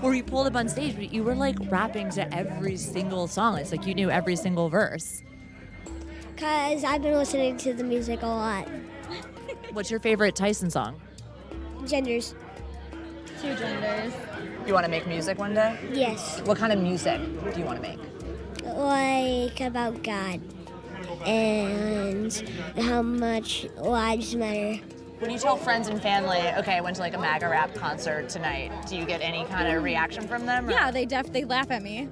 were you pulled up on stage, but you were like rapping to every single song. It's like you knew every single verse. Because I've been listening to the music a lot. What's your favorite Tyson song? Genders. Two genders. You want to make music one day? Yes. What kind of music do you want to make? Like about God and how much lives matter. When you tell friends and family, okay, I went to like a MAGA rap concert tonight, do you get any kind of reaction from them? Or? Yeah, they laugh at me.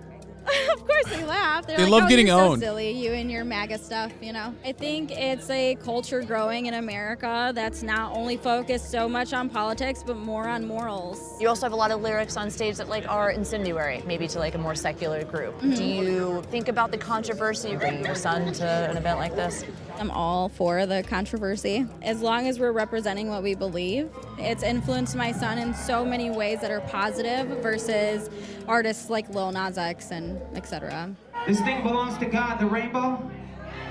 Of course they laugh. They're They like, love oh, getting you're so owned. silly, you and your MAGA stuff, you know. I think it's a culture growing in America that's not only focused so much on politics, but more on morals. You also have a lot of lyrics on stage that like are incendiary, maybe to like a more secular group. Mm-hmm. Do you think about the controversy of bringing your son to an event like this? I'm all for the controversy. As long as we're representing what we believe. It's influenced my son in so many ways that are positive versus artists like Lil Nas X and etc. This thing belongs to God, the rainbow.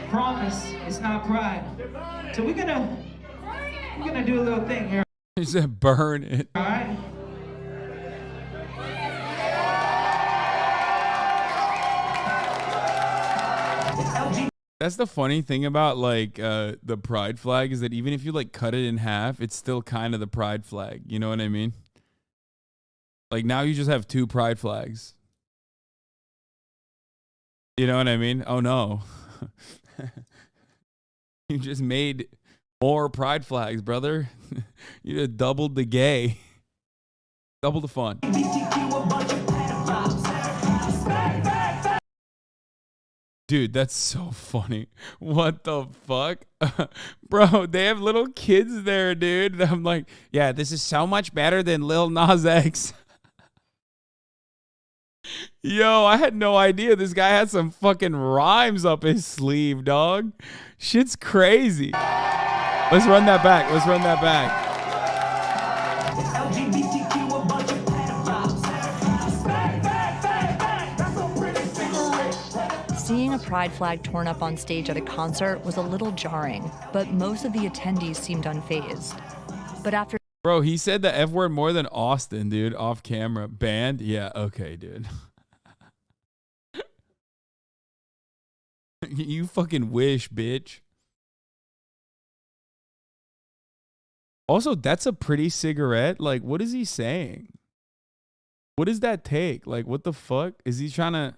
Promise, it's not pride. So we're gonna do a little thing here. He said burn it. All right. that's the funny thing about like the pride flag is that even if you like cut it in half, it's still kind of the pride flag. You know what I mean? Like now you just have 2 pride flags. You know what I mean? Oh no. You just made more pride flags, brother. You just doubled the gay. Double the fun. Dude, that's so funny. What the fuck? Bro, they have little kids there, dude. I'm like, yeah, this is so much better than Lil Nas X. Yo, I had no idea this guy had some fucking rhymes up his sleeve, dog. Shit's crazy. Let's run that back. Let's run that back. Seeing a pride flag torn up on stage at a concert was a little jarring, but most of the attendees seemed unfazed. But after... Bro, he said the F word more than Austin, dude, off camera. Banned? Yeah, okay, dude. You fucking wish, bitch. Also, that's a pretty cigarette. Like, what is he saying? What does that take? Like, what the fuck? Is he trying to...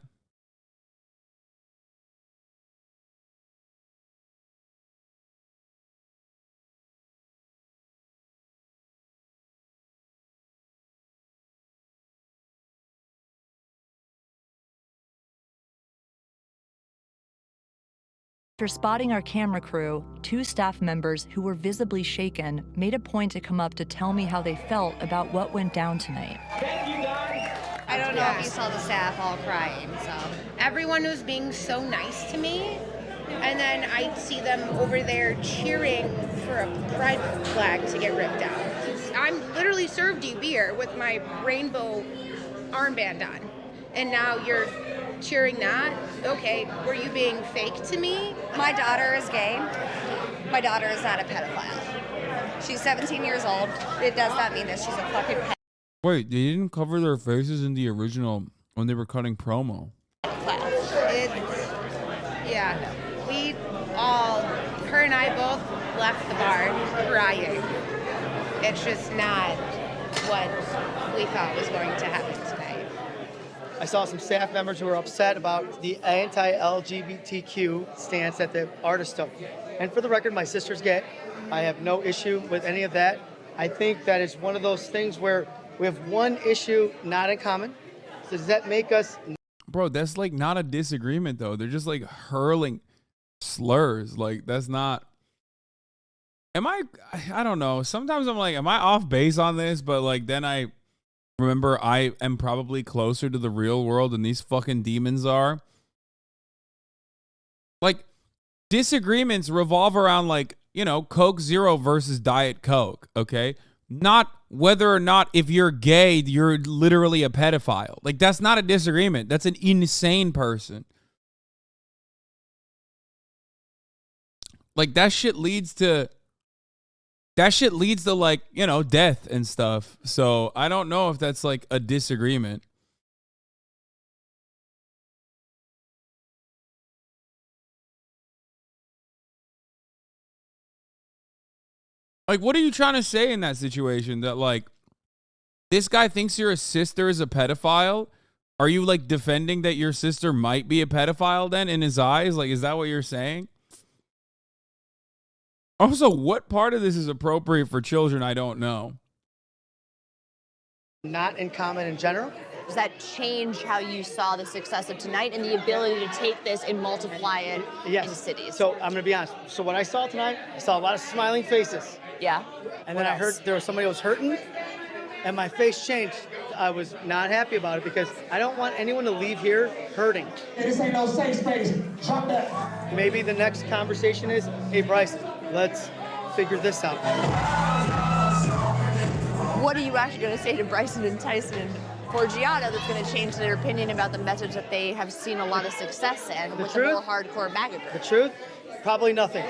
After spotting our camera crew, 2 staff members who were visibly shaken made a point to come up to tell me how they felt about what went down tonight. I don't know if you saw the staff all crying, so. Everyone was being so nice to me, and then I see them over there cheering for a pride flag to get ripped out. I'm literally served you beer with my rainbow armband on, and now you're cheering that? Okay, were you being fake to me? My daughter is gay. My daughter is not a pedophile. She's 17 years old. It does not mean that she's a fucking pedophile. Wait, they didn't cover their faces in the original when they were cutting promo. Yeah, we all, her and I both left the bar crying. It's just not what we thought was going to happen tonight. I saw some staff members who were upset about the anti-LGBTQ stance that the artist took. And for the record, my sister's gay. I have no issue with any of that. I think that is one of those things where we have one issue not in common. So does that make us... Bro, that's like not a disagreement though. They're just like hurling slurs. Like that's not... I don't know. Sometimes I'm like, am I off base on this? But like then I remember I am probably closer to the real world than these fucking demons are. Like disagreements revolve around like, you know, Coke Zero versus Diet Coke, okay? Not whether or not if you're gay, you're literally a pedophile. Like that's not a disagreement. That's an insane person. Like that shit leads to like, you know, death and stuff. So I don't know if that's like a disagreement. Like, what are you trying to say in that situation? That like, this guy thinks your sister is a pedophile? Are you like defending that your sister might be a pedophile then in his eyes? Like, is that what you're saying? Also, what part of this is appropriate for children? I don't know. Not in common in general. Does that change how you saw the success of tonight and the ability to take this and multiply it in cities? So I'm going to be honest. So what I saw tonight, I saw a lot of smiling faces. Yeah. And then I heard there was somebody who was hurting, and my face changed. I was not happy about it because I don't want anyone to leave here hurting. This ain't no safe space. Drop that. Maybe the next conversation is, hey, Bryce, let's figure this out. What are you actually going to say to Bryson and Tyson and Forgiato that's going to change their opinion about the message that they have seen a lot of success in with the more hardcore MAGA group? The truth? Probably nothing.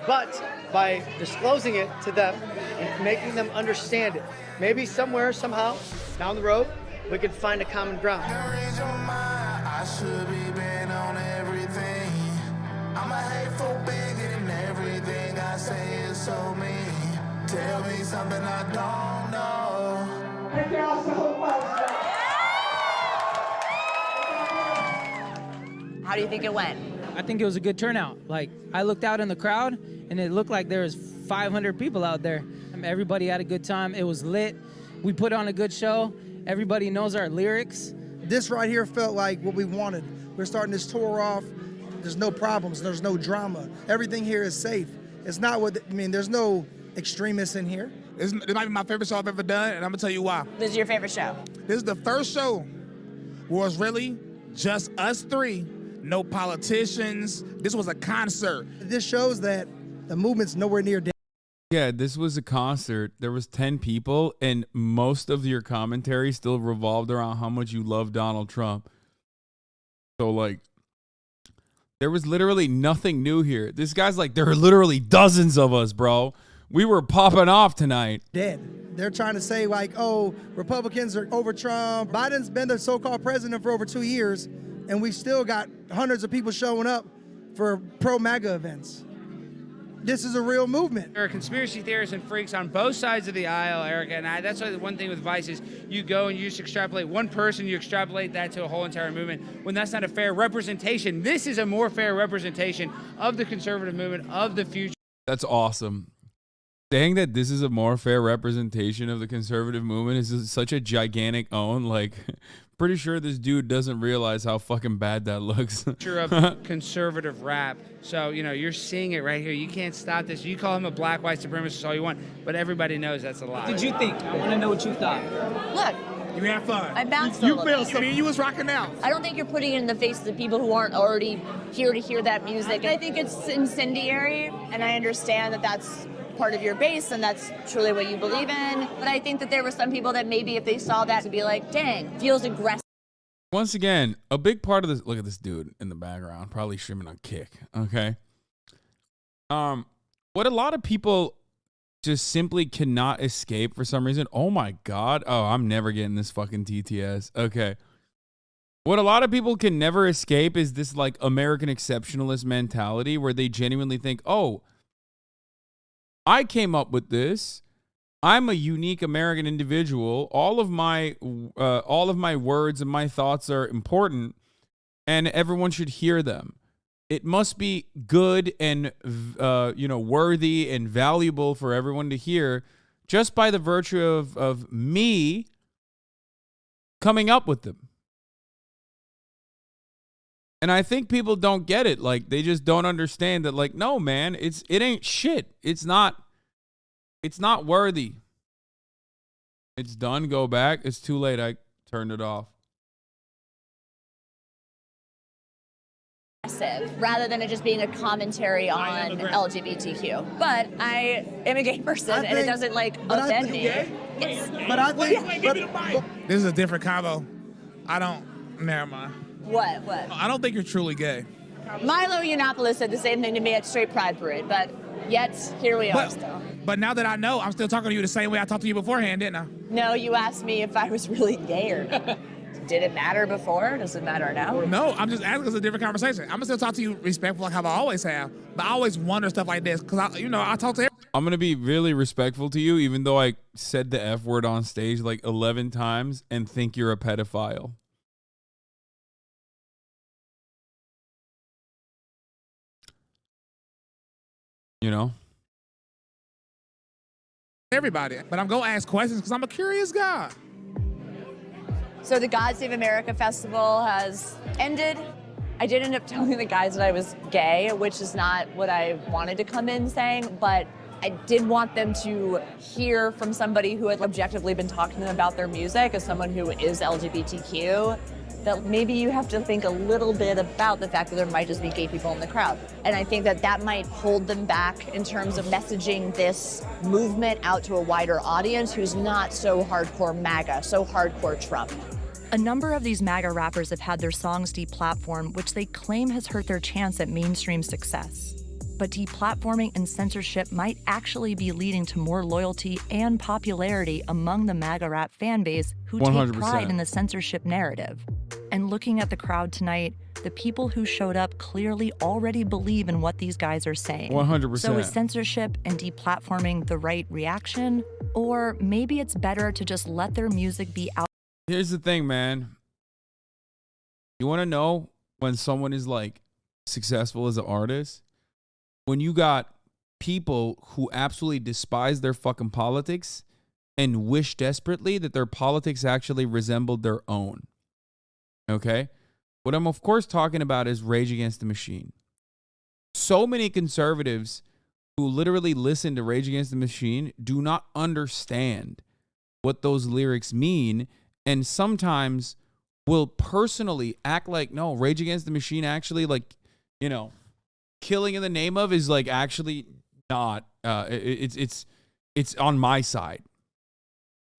But by disclosing it to them and making them understand it, maybe somewhere, somehow, down the road, we can find a common ground. I should be bent on everything. I'm a so big and everything I say is so mean. Tell me something I don't know. Thank y'all so much. How do you think it went? I think it was a good turnout. Like, I looked out in the crowd, and it looked like there was 500 people out there. Everybody had a good time. It was lit. We put on a good show. Everybody knows our lyrics. This right here felt like what we wanted. We're starting this tour off. There's no problems. There's no drama. Everything here is safe. It's not what, I mean, there's no extremists in here. It might be my favorite show I've ever done, and I'm gonna tell you why. This is your favorite show? This is the first show where it's really just us three, no politicians. This was a concert. This shows that the movement's nowhere near dead. Yeah, this was a concert. There was 10 people, and most of your commentary still revolved around how much you love Donald Trump. So, like, there was literally nothing new here. This guy's like, there are literally dozens of us, bro. We were popping off tonight. Dead. They're trying to say, like, oh, Republicans are over Trump. Biden's been the so-called president for over 2 years, and we still got hundreds of people showing up for pro-MAGA events. This is a real movement. There are conspiracy theorists and freaks on both sides of the aisle, Erica, and that's why the one thing with Vice is you go and you just extrapolate one person, you extrapolate that to a whole entire movement, when that's not a fair representation. This is a more fair representation of the conservative movement, of the future. That's awesome. Saying that this is a more fair representation of the conservative movement is such a gigantic own. Like, pretty sure this dude doesn't realize how fucking bad that looks. Future of conservative rap. So, you know, you're seeing it right here. You can't stop this. You call him a black, white supremacist all you want, but everybody knows that's a lie. What did you think? I want to know what you thought. Look, You had fun. I bounced a You little feel bit. something. You was rocking out. I don't think you're putting it in the face of the people who aren't already here to hear that music. I think it's incendiary, and I understand that that's part of your base and that's truly what you believe in. But I think that there were some people that maybe if they saw that would be like, dang, feels aggressive. Once again, a big part of this, look at this dude in the background, probably streaming on Kick, okay? What a lot of people just simply cannot escape for some reason. Oh my God. Oh, I'm never getting this fucking TTS. Okay. What a lot of people can never escape is this like American exceptionalist mentality where they genuinely think, oh, I came up with this. I'm a unique American individual. All of my words and my thoughts are important, and everyone should hear them. It must be good and worthy and valuable for everyone to hear, just by the virtue of me coming up with them. And I think people don't get it. Like, they just don't understand that, like, no, man, it ain't shit. It's not worthy. It's done. Go back. It's too late. I turned it off. Rather than it just being a commentary on LGBTQ. But I am a gay person, and it doesn't, like, offend me. Yes. But I think... This is a different combo. Never mind. What? I don't think you're truly gay. Milo Yiannopoulos said the same thing to me at Straight Pride Parade, but yet here we are still. But now that I know, I'm still talking to you the same way I talked to you beforehand, didn't I? No, you asked me if I was really gay or not. Did it matter before? Does it matter now? No, I'm just asking because it's a different conversation. I'm going to still talk to you respectful like how I always have. But I always wonder stuff like this because, I talk to everyone. I'm going to be really respectful to you, even though I said the F word on stage like 11 times and think you're a pedophile. You know? Everybody. But I'm going to ask questions because I'm a curious guy. So the God Save America Festival has ended. I did end up telling the guys that I was gay, which is not what I wanted to come in saying, but I did want them to hear from somebody who had objectively been talking to them about their music as someone who is LGBTQ, that maybe you have to think a little bit about the fact that there might just be gay people in the crowd. And I think that that might hold them back in terms of messaging this movement out to a wider audience who's not so hardcore MAGA, so hardcore Trump. A number of these MAGA rappers have had their songs deplatformed, which they claim has hurt their chance at mainstream success. But deplatforming and censorship might actually be leading to more loyalty and popularity among the MAGA rap fan base who 100%. take pride in the censorship narrative. And looking at the crowd tonight, the people who showed up clearly already believe in what these guys are saying. 100%. So is censorship and deplatforming the right reaction? Or maybe it's better to just let their music be out. Here's the thing, man. You want to know when someone is like successful as an artist? When you got people who absolutely despise their fucking politics and wish desperately that their politics actually resembled their own. Okay? What I'm of course talking about is Rage Against the Machine. So many conservatives who literally listen to Rage Against the Machine do not understand what those lyrics mean, and sometimes will personally act like, no, Rage Against the Machine actually, like, you know, killing in the name of is like actually not, it's on my side.